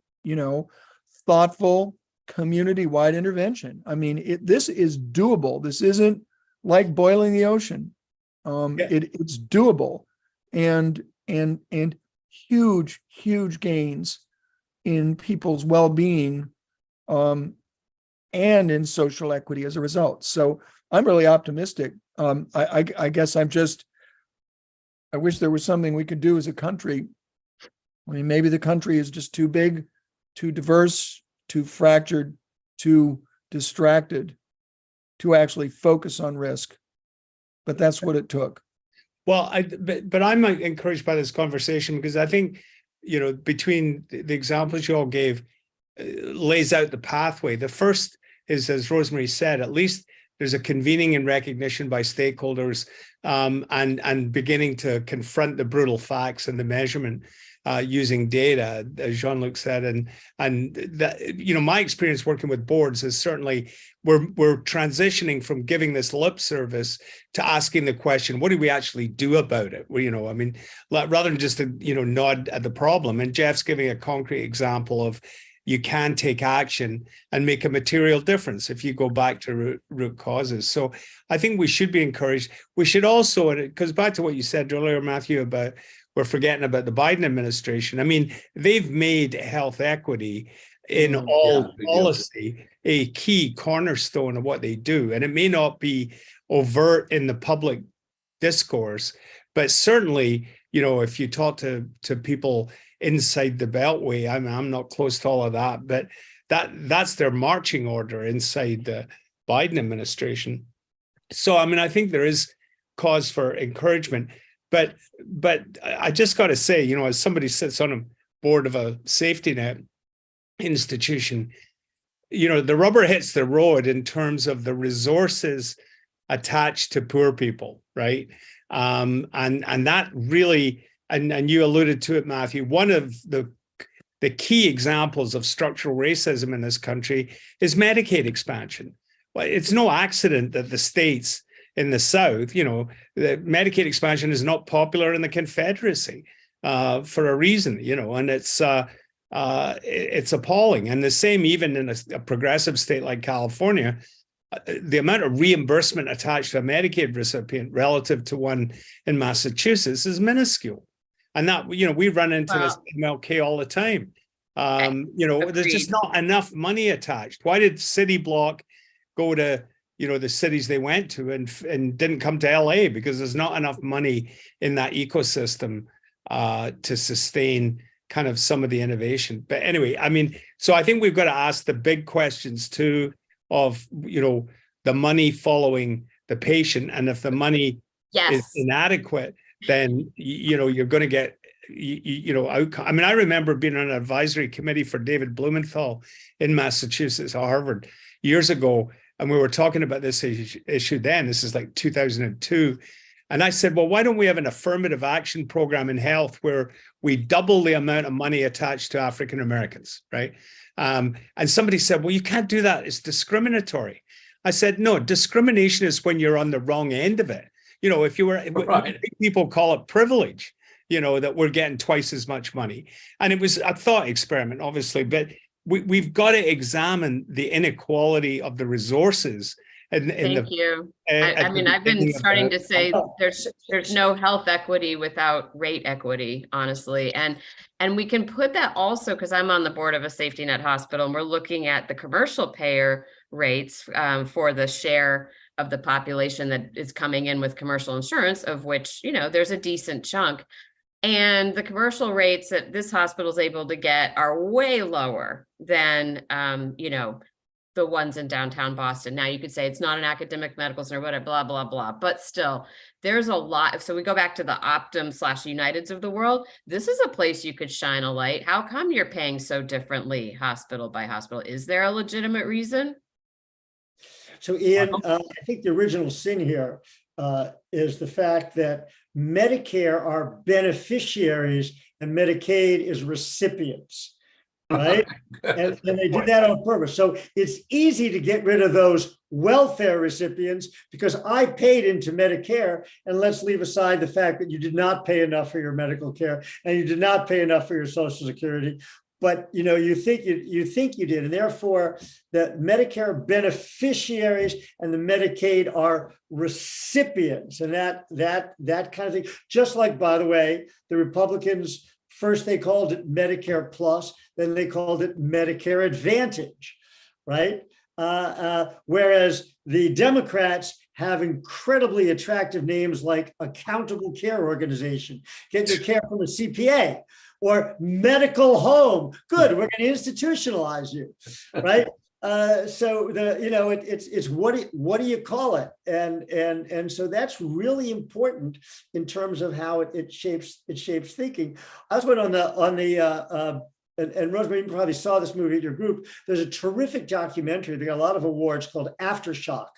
thoughtful community-wide intervention. I mean, this is doable. This isn't like boiling the ocean. It's doable. And huge gains in people's well-being and in social equity as a result. So I'm really optimistic. I guess I wish there was something we could do as a country. I mean, maybe the country is just too big, too diverse, too fractured, too distracted to actually focus on risk. But that's what it took. Well, but I'm encouraged by this conversation because I think, between the examples you all gave, lays out the pathway. The first is, as Rosemarie said, at least there's a convening and recognition by stakeholders and beginning to confront the brutal facts and the measurement using data, as Jean-Luc said. And that, my experience working with boards is certainly we're transitioning from giving this lip service to asking the question, what do we actually do about it? Well, rather than just nod at the problem. And Jeff's giving a concrete example of you can take action and make a material difference if you go back to root causes. So I think we should be encouraged. We should also, and it goes back to what you said earlier, Matthew, about we're forgetting about the Biden administration. I mean, they've made health equity in all policy a key cornerstone of what they do. And it may not be overt in the public discourse, but certainly, if you talk to people inside the Beltway, I'm not close to all of that, but that's their marching order inside the Biden administration. So, I think there is cause for encouragement, but I just got to say, as somebody sits on a board of a safety net institution, the rubber hits the road in terms of the resources attached to poor people, right? And that really, and you alluded to it, Matthew, one of the key examples of structural racism in this country is Medicaid expansion. Well, it's no accident that the states in the South, the Medicaid expansion is not popular in the Confederacy for a reason, and it's appalling. And the same even in a progressive state like California, the amount of reimbursement attached to a Medicaid recipient relative to one in Massachusetts is minuscule. And that, we run into this MLK all the time. There's just not enough money attached. Why did City Block go to, the cities they went to and didn't come to LA? Because there's not enough money in that ecosystem to sustain kind of some of the innovation. But anyway, so I think we've got to ask the big questions too of, the money following the patient. And if the money is inadequate, then, you're going to get outcome. I mean, I remember being on an advisory committee for David Blumenthal in Massachusetts, Harvard, years ago, and we were talking about this issue then. This is like 2002. And I said, well, why don't we have an affirmative action program in health where we double the amount of money attached to African Americans, right? And somebody said, well, you can't do that. It's discriminatory. I said, no, discrimination is when you're on the wrong end of it. If you were, right. People call it privilege, that we're getting twice as much money. And it was a thought experiment, obviously, but we've got to examine the inequality of the resources. Thank you. I mean, I've been starting to say there's no health equity without rate equity, honestly. And we can put that also, because I'm on the board of a safety net hospital, and we're looking at the commercial payer rates for the share of the population that is coming in with commercial insurance, of which, there's a decent chunk. And the commercial rates that this hospital is able to get are way lower than, the ones in downtown Boston. Now you could say it's not an academic medical center, whatever, blah, blah, blah, but still there's a lot. So we go back to the Optum/Uniteds of the world. This is a place you could shine a light. How come you're paying so differently hospital by hospital? Is there a legitimate reason? So Ian, I think the original sin here is the fact that Medicare are beneficiaries and Medicaid is recipients. Right. And they did that on purpose. So it's easy to get rid of those welfare recipients because I paid into Medicare, and let's leave aside the fact that you did not pay enough for your medical care and you did not pay enough for your Social Security. But you think you did, and therefore the Medicare beneficiaries and the Medicaid are recipients, and that kind of thing. Just like, by the way, the Republicans, first they called it Medicare Plus, then they called it Medicare Advantage, right? Whereas the Democrats have incredibly attractive names like Accountable Care Organization, get your care from a CPA, or medical home. Good, we're going to institutionalize you, right? So it's what do you call it, and so that's really important in terms of how it shapes thinking. I was went on the and Rosemarie, you probably saw this movie at your group. There's a terrific documentary. They got a lot of awards called Aftershock,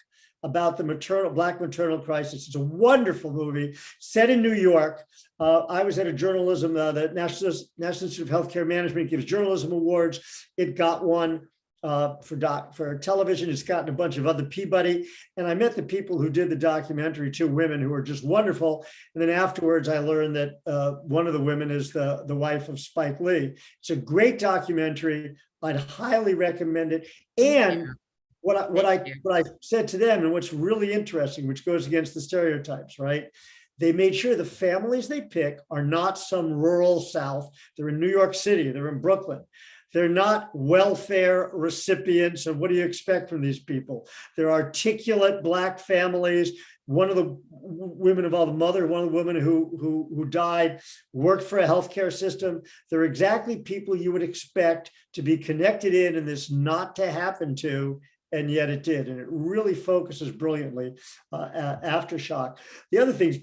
about the Black maternal crisis. It's a wonderful movie set in New York. I was at a journalism, the National Institute of Healthcare Management gives journalism awards. It got one for television. It's gotten a bunch of other Peabody. And I met the people who did the documentary, two women who were just wonderful. And then afterwards, I learned that one of the women is the wife of Spike Lee. It's a great documentary. I'd highly recommend it. And what I said to them, and what's really interesting, which goes against the stereotypes, right? They made sure the families they pick are not some rural South. They're in New York City, they're in Brooklyn. They're not welfare recipients. And what do you expect from these people? They're articulate Black families. One of the women involved, mother, one of the women who died, worked for a healthcare system. They're exactly people you would expect to be connected in and this not to happen to. And yet it did, and it really focuses brilliantly. Aftershock. The other things,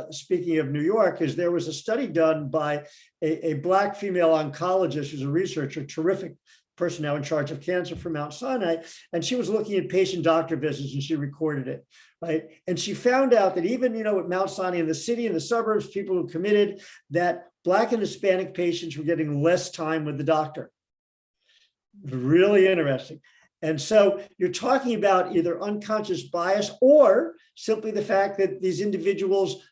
speaking of New York, is there was a study done by a Black female oncologist who's a researcher, terrific person now in charge of cancer for Mount Sinai, and she was looking at patient-doctor visits, and she recorded it, right? And she found out that even at Mount Sinai in the city and the suburbs, people who committed, that Black and Hispanic patients were getting less time with the doctor. Really interesting. And so you're talking about either unconscious bias or simply the fact that these individuals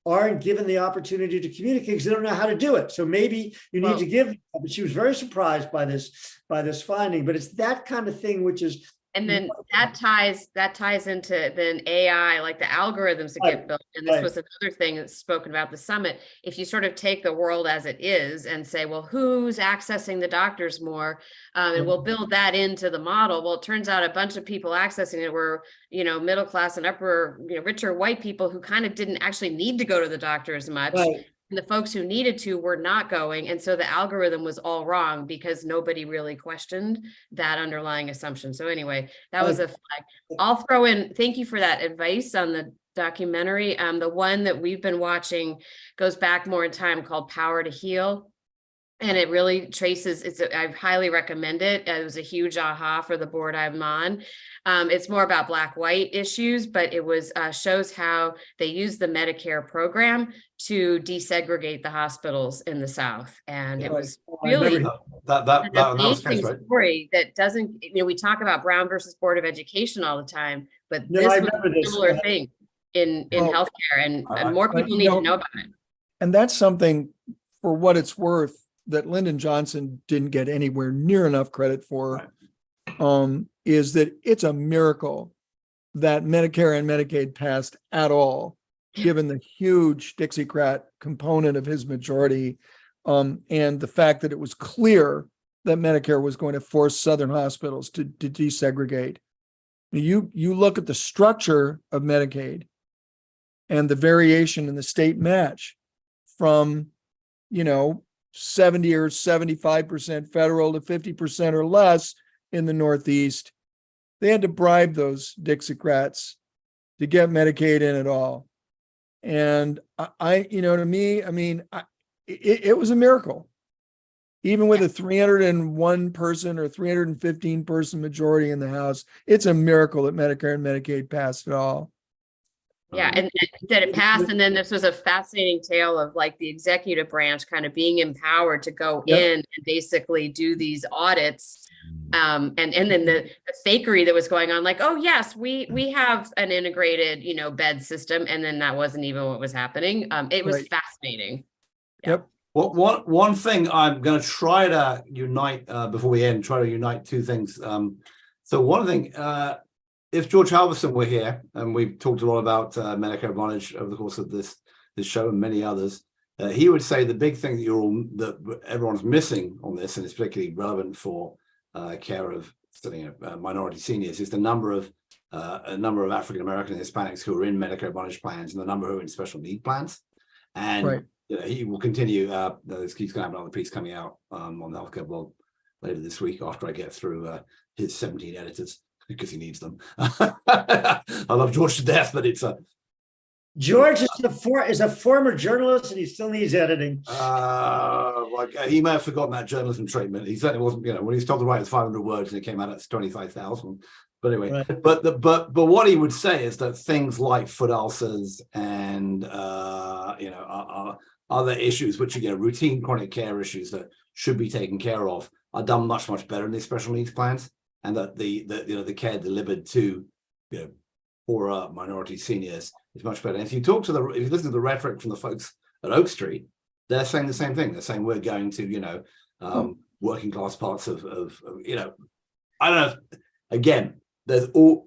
aren't given the opportunity to communicate because they don't know how to do it. So maybe you need to give them. But she was very surprised by this finding. But it's that kind of thing which is. And then that ties into then AI, like the algorithms that get built. And this was another thing that's spoken about at the summit. If you sort of take the world as it is and say, well, who's accessing the doctors more? And we'll build that into the model. Well, it turns out a bunch of people accessing it were, middle class and upper, richer white people who kind of didn't actually need to go to the doctor as much. Right. And the folks who needed to were not going. And so the algorithm was all wrong because nobody really questioned that underlying assumption. So anyway, that was a flag. I'll throw in, thank you for that advice on documentary. The one that we've been watching goes back more in time, called Power to Heal. And it really traces, I highly recommend it. It was a huge aha for the board I'm on. It's more about black-white issues, but it was shows how they use the Medicare program to desegregate the hospitals in the South. And it was really that an was amazing right? story that doesn't, we talk about Brown versus Board of Education all the time, but No, this I was remember a this. similar thing in Well, healthcare, and I- more but people you need to know- know about it. And that's something, for what it's worth, that Lyndon Johnson didn't get anywhere near enough credit for, is that it's a miracle that Medicare and Medicaid passed at all, given the huge Dixiecrat component of his majority, and the fact that it was clear that Medicare was going to force Southern hospitals to desegregate. You look at the structure of Medicaid and the variation in the state match from, 70 or 75% federal to 50% or less in the Northeast. They had to bribe those Dixiecrats to get Medicaid in at all. And to me, it was a miracle. Even with a 301 person or 315 person majority in the House, it's a miracle that Medicare and Medicaid passed at all. Yeah, and that it passed, and then this was a fascinating tale of like the executive branch kind of being empowered to go in and basically do these audits, and then the fakery that was going on, like, oh yes, we have an integrated bed system, and then that wasn't even what was happening. It was fascinating. Yep. Well, one thing I'm going to try to unite before we end, try to unite two things. So one thing, if George Halverson were here, and we've talked a lot about Medicare Advantage over the course of this show and many others, he would say the big thing that everyone's missing on this, and it's particularly relevant for care of minority seniors, is the number of African American and Hispanics who are in Medicare Advantage plans and the number who are in special need plans. And he will continue. This keeps going to have another piece coming out on the healthcare blog later this week after I get through his 17 editors, because he needs them. I love George to death, but it's George is a former journalist, and he still needs editing. He may have forgotten that journalism treatment. He certainly wasn't. When he was told to write 500 words and it came out at 25,000. But anyway, but what he would say is that things like foot ulcers and other issues, which are routine chronic care issues that should be taken care of, are done much better in these special needs plans, and that the care delivered to poorer minority seniors is much better. And if you listen to the rhetoric from the folks at Oak Street, they're saying the same thing. They're saying we're going to working class parts of I don't know. Again, there's all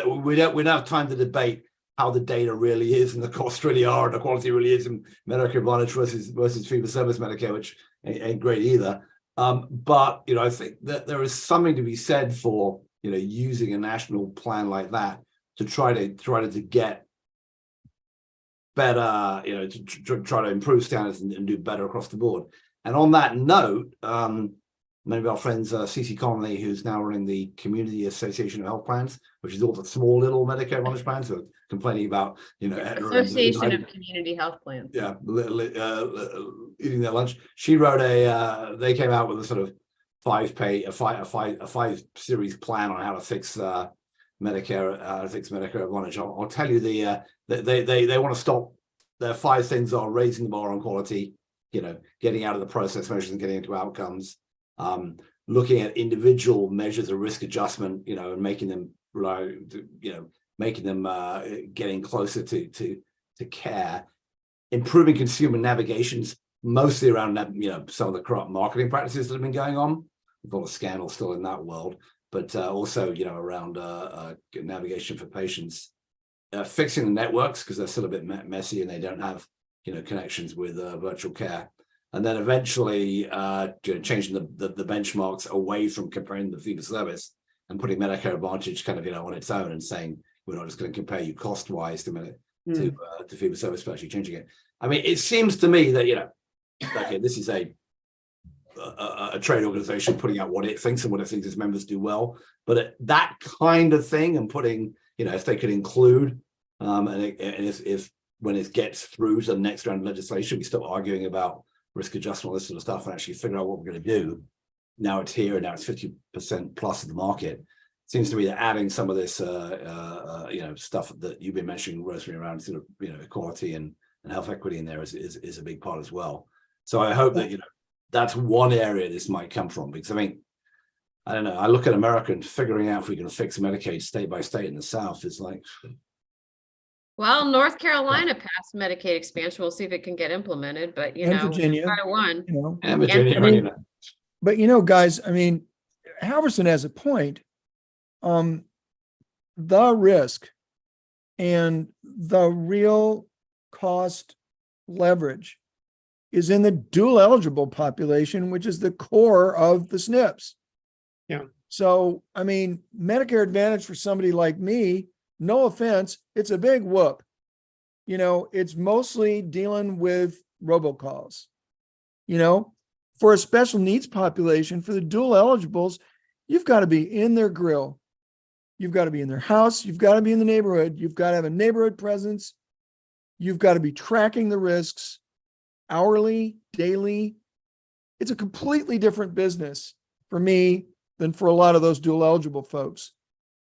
we don't have time to debate how the data really is and the costs really are and the quality really is in Medicare Advantage versus fee-for-service Medicare, which ain't great either. But I think that there is something to be said for using a national plan like that to try to get better, to try to improve standards and do better across the board. And on that note, many of our friends, CC Connolly, who's now running the Community Association of Health Plans, which is all the small little Medicare Advantage plans, who are complaining about Association of Community Health Plans. Yeah, eating their lunch. She wrote they came out with a sort of five series plan on how to fix Medicare Advantage. I'll tell you they want to stop. Their 5 things are raising the bar on quality, getting out of the process measures and getting into outcomes. Looking at individual measures of risk adjustment, and making them getting closer to care, improving consumer navigations, mostly around some of the corrupt marketing practices that have been going on. There's a lot of scandal still in that world, but also around navigation for patients, fixing the networks because they're still a bit messy and they don't have connections with virtual care. And then eventually changing the benchmarks away from comparing the fee-for-service and putting Medicare Advantage kind of on its own and saying we're not just going to compare you cost-wise to fee-for-service, but actually changing it. I mean, it seems to me that okay, this is a trade organization putting out what it thinks and what it thinks its members do well, but that kind of thing and putting if they could include And if when it gets through to the next round of legislation, we stop arguing about risk adjustment, all this sort of stuff, and actually figure out what we're going to do. Now it's here, and now it's 50% plus of the market. It seems to me that adding some of this, stuff that you've been mentioning, Rosemarie, around sort of equality and health equity in there is a big part as well. So I hope that that's one area this might come from, because I mean, I don't know. I look at America and figuring out if we can fix Medicaid state by state in the South is like. Well, North Carolina passed Medicaid expansion. We'll see if it can get implemented, but And Virginia, one. Yeah, Virginia, And- But guys, I mean, Halverson has a point. The risk and the real cost leverage is in the dual eligible population, which is the core of the SNPs. Yeah. So, I mean, Medicare Advantage for somebody like me, no offense, it's a big whoop. It's mostly dealing with robocalls. For a special needs population, for the dual eligibles, you've got to be in their grill. You've got to be in their house. You've got to be in the neighborhood. You've got to have a neighborhood presence. You've got to be tracking the risks hourly, daily. It's a completely different business for me than for a lot of those dual eligible folks.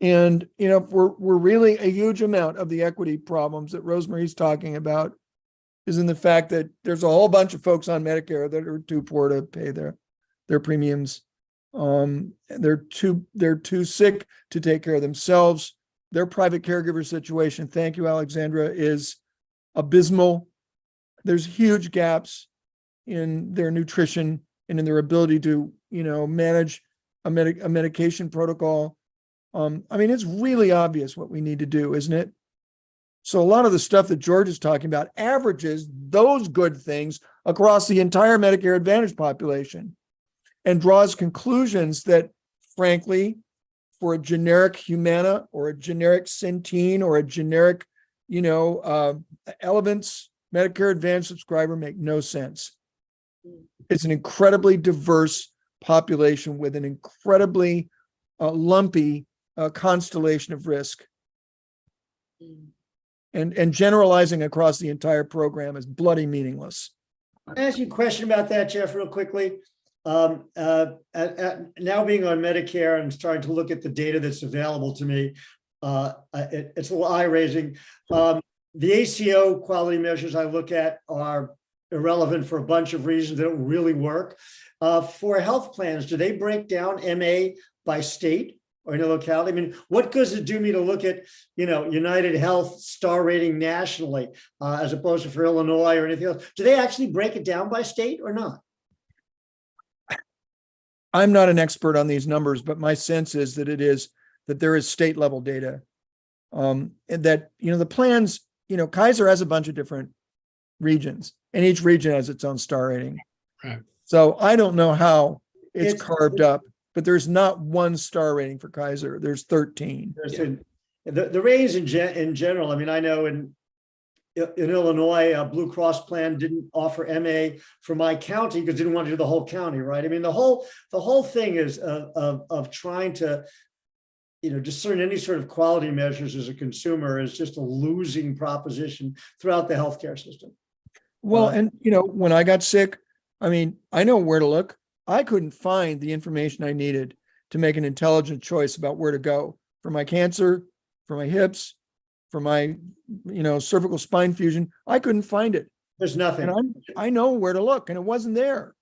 And, we're really a huge amount of the equity problems that Rosemarie's talking about is in the fact that there's a whole bunch of folks on Medicare that are too poor to pay their premiums. They're too sick to take care of themselves. Their private caregiver situation, thank you, Alexandra, is abysmal. There's huge gaps in their nutrition and in their ability to, manage a medication protocol. I mean, it's really obvious what we need to do, isn't it? So a lot of the stuff that George is talking about averages those good things across the entire Medicare Advantage population and draws conclusions that, frankly, for a generic Humana or a generic Centene or a generic, Elevance Medicare Advantage subscriber make no sense. It's an incredibly diverse population with an incredibly lumpy constellation of risk. And generalizing across the entire program is bloody meaningless. Can I ask you a question about that, Jeff, real quickly? Now being on Medicare and starting to look at the data that's available to me, it's a little eye-raising. The ACO quality measures I look at are irrelevant for a bunch of reasons. They don't really work. For health plans, do they break down MA by state or in a locality? I mean, what does it do me to look at, United Health star rating nationally, as opposed to for Illinois or anything else? Do they actually break it down by state or not? I'm not an expert on these numbers, but my sense is that there is state level data. And that, the plans, Kaiser has a bunch of different regions and each region has its own star rating. Right. So I don't know how it's carved up, but there's not one star rating for Kaiser. There's 13. The ratings in general, I mean, I know in Illinois, a Blue Cross plan didn't offer MA for my county because they didn't want to do the whole county, right? I mean, the whole thing is of trying to, discern any sort of quality measures as a consumer is just a losing proposition throughout the healthcare system. Well, and when I got sick, I mean, I know where to look. I couldn't find the information I needed to make an intelligent choice about where to go for my cancer, for my hips, for my, cervical spine fusion. I couldn't find it. There's nothing. And I know where to look, and it wasn't there.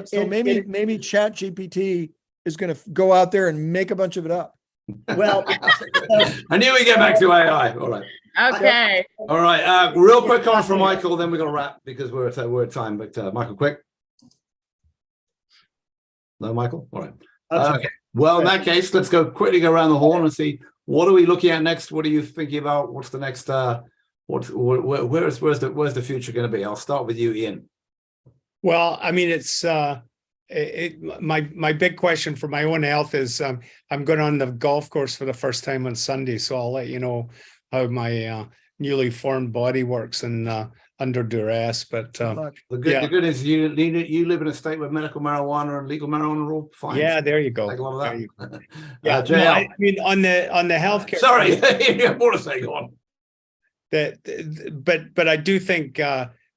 So maybe Chat GPT is going to go out there and make a bunch of it up. Well, I knew we'd get back to AI. All right. Okay. All right. Real quick comment from Michael, then we're going to wrap because we're at time. But Michael, quick. No, Michael. All right. Okay. Well, in that case, let's go around the horn and see what are we looking at next. What are you thinking about? What's the next? Where's the future going to be? I'll start with you, Ian. Well, I mean, it's my big question for my own health is I'm going on the golf course for the first time on Sunday, so I'll let you know how my newly formed body works and under duress. But the good is you live in a state where medical marijuana and legal marijuana are all fine. Yeah, there you go. Like a lot of that. Yeah, no, I mean on the healthcare. Sorry, you have more to say. Go on. but I do think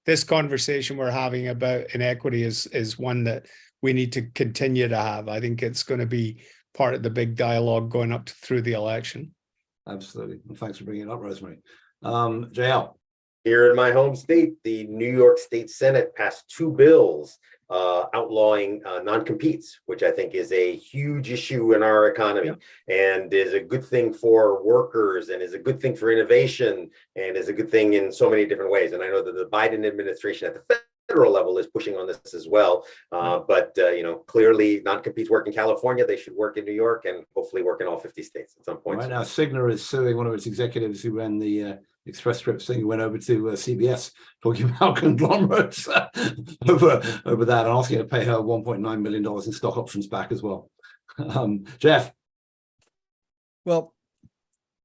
this conversation we're having about inequity is one that we need to continue to have. I think it's going to be part of the big dialogue going up through the election. Absolutely. Well, thanks for bringing it up, Rosemarie. JL. Here in my home state, the New York State Senate passed 2 bills outlawing non-competes, which I think is a huge issue in our economy, and is a good thing for workers, and is a good thing for innovation, and is a good thing in so many different ways. And I know that the Biden administration at the federal level is pushing on this as well. But clearly non-competes work in California. They should work in New York, and hopefully work in all 50 states at some point. Right now, Cigna is suing one of its executives who ran the Express Scripts thing, who went over to CBS talking about conglomerates over that, and asking her to pay her $1.9 million in stock options back as well. Jeff. Well,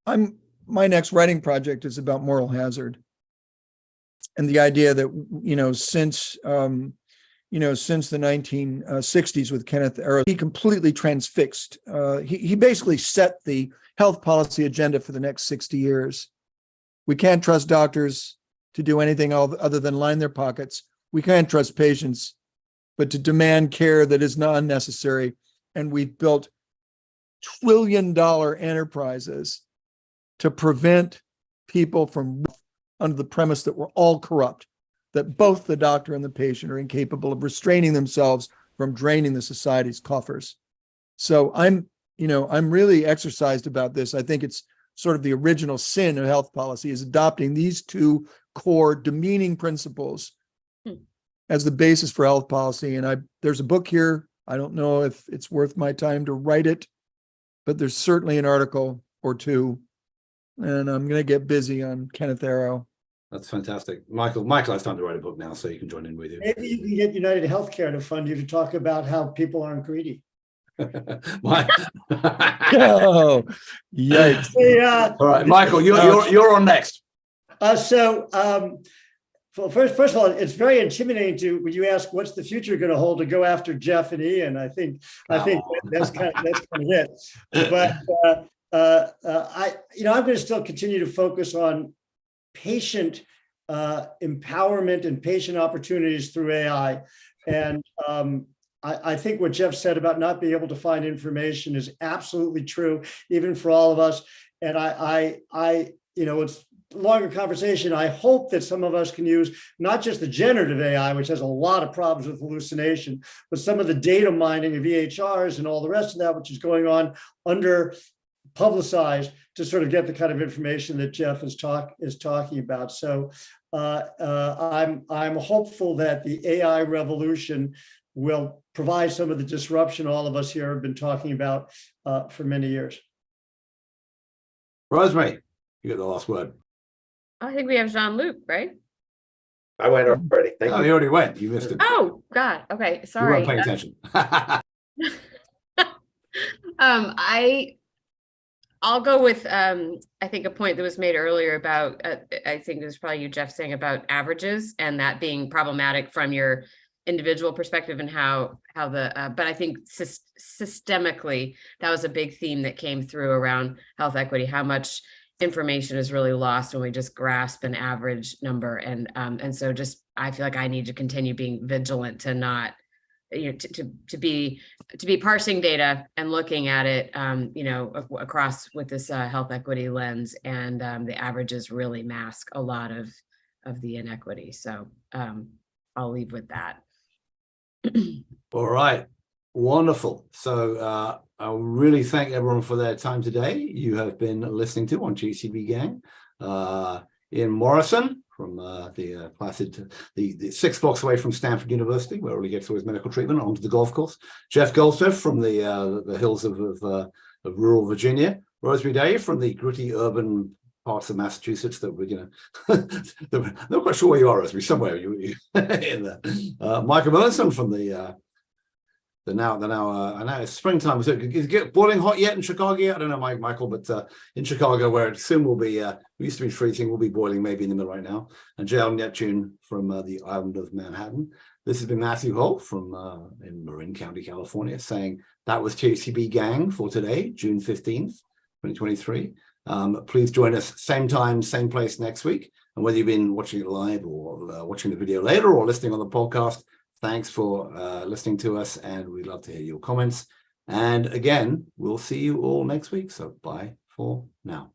my next writing project is about moral hazard. And the idea that, since the 1960s with Kenneth Arrow, he completely transfixed. He basically set the health policy agenda for the next 60 years. We can't trust doctors to do anything other than line their pockets. We can't trust patients, but to demand care that is not unnecessary. And we've built trillion-dollar enterprises to prevent people from, under the premise that we're all corrupt, that both the doctor and the patient are incapable of restraining themselves from draining the society's coffers. So I'm really exercised about this. I think it's sort of the original sin of health policy, is adopting these 2 core demeaning principles as the basis for health policy. And there's a book here. I don't know if it's worth my time to write it, but there's certainly an article or 2. And I'm going to get busy on Kenneth Arrow. That's fantastic. Michael has time to write a book now, so you can join in with you. Maybe you can get United Healthcare to fund you to talk about how people aren't greedy. Oh, yikes. All right, Michael, you're on next. First of all, it's very intimidating when you ask what's the future going to hold, to go after Jeff and Ian. I think that's kind of it. But I'm going to still continue to focus on patient empowerment and patient opportunities through AI. And I think what Jeff said about not being able to find information is absolutely true, even for all of us. And it's a longer conversation. I hope that some of us can use not just the generative AI, which has a lot of problems with hallucination, but some of the data mining of EHRs and all the rest of that, which is going on under publicized, to sort of get the kind of information that Jeff is talking about. So I'm hopeful that the AI revolution will provide some of the disruption all of us here have been talking about for many years. Rosemarie, you get the last word. I think we have Jean-Luc, right? I went already. Thank you. He already went. You missed it. Oh, God. Okay. You Sorry. weren't paying attention. I'll go with, I think a point that was made earlier about, I think it was probably you, Jeff, saying about averages and that being problematic from your individual perspective and how but I think systemically, that was a big theme that came through around health equity, how much information is really lost when we just grasp an average number. And so just, I feel like I need to continue being vigilant to not, to be parsing data and looking at it, across with this health equity lens, and the averages really mask a lot of the inequity. So I'll leave with that. All right. Wonderful. So I really thank everyone for their time today. You have been listening to on THCB Gang. Ian Morrison from the 6 blocks away from Stanford University, where he gets all his medical treatment, onto the golf course. Jeff Goldsmith from the hills of rural Virginia. Rosemarie Day from the gritty urban parts of Massachusetts that we're not quite sure where you are, Rosemarie, somewhere you in there. Michael Millenson from the now it's springtime. So is it get boiling hot yet in Chicago? I don't know, Michael, but in Chicago, where it soon will be, it used to be freezing, will be boiling maybe in the middle right now. And JL Neptune from the island of Manhattan. This has been Matthew Holt from in Marin County, California, saying that was THCB Gang for today, June 15th, 2023. Please join us same time, same place next week. And whether you've been watching it live or watching the video later or listening on the podcast, thanks for listening to us, and we'd love to hear your comments. And again, we'll see you all next week. So bye for now.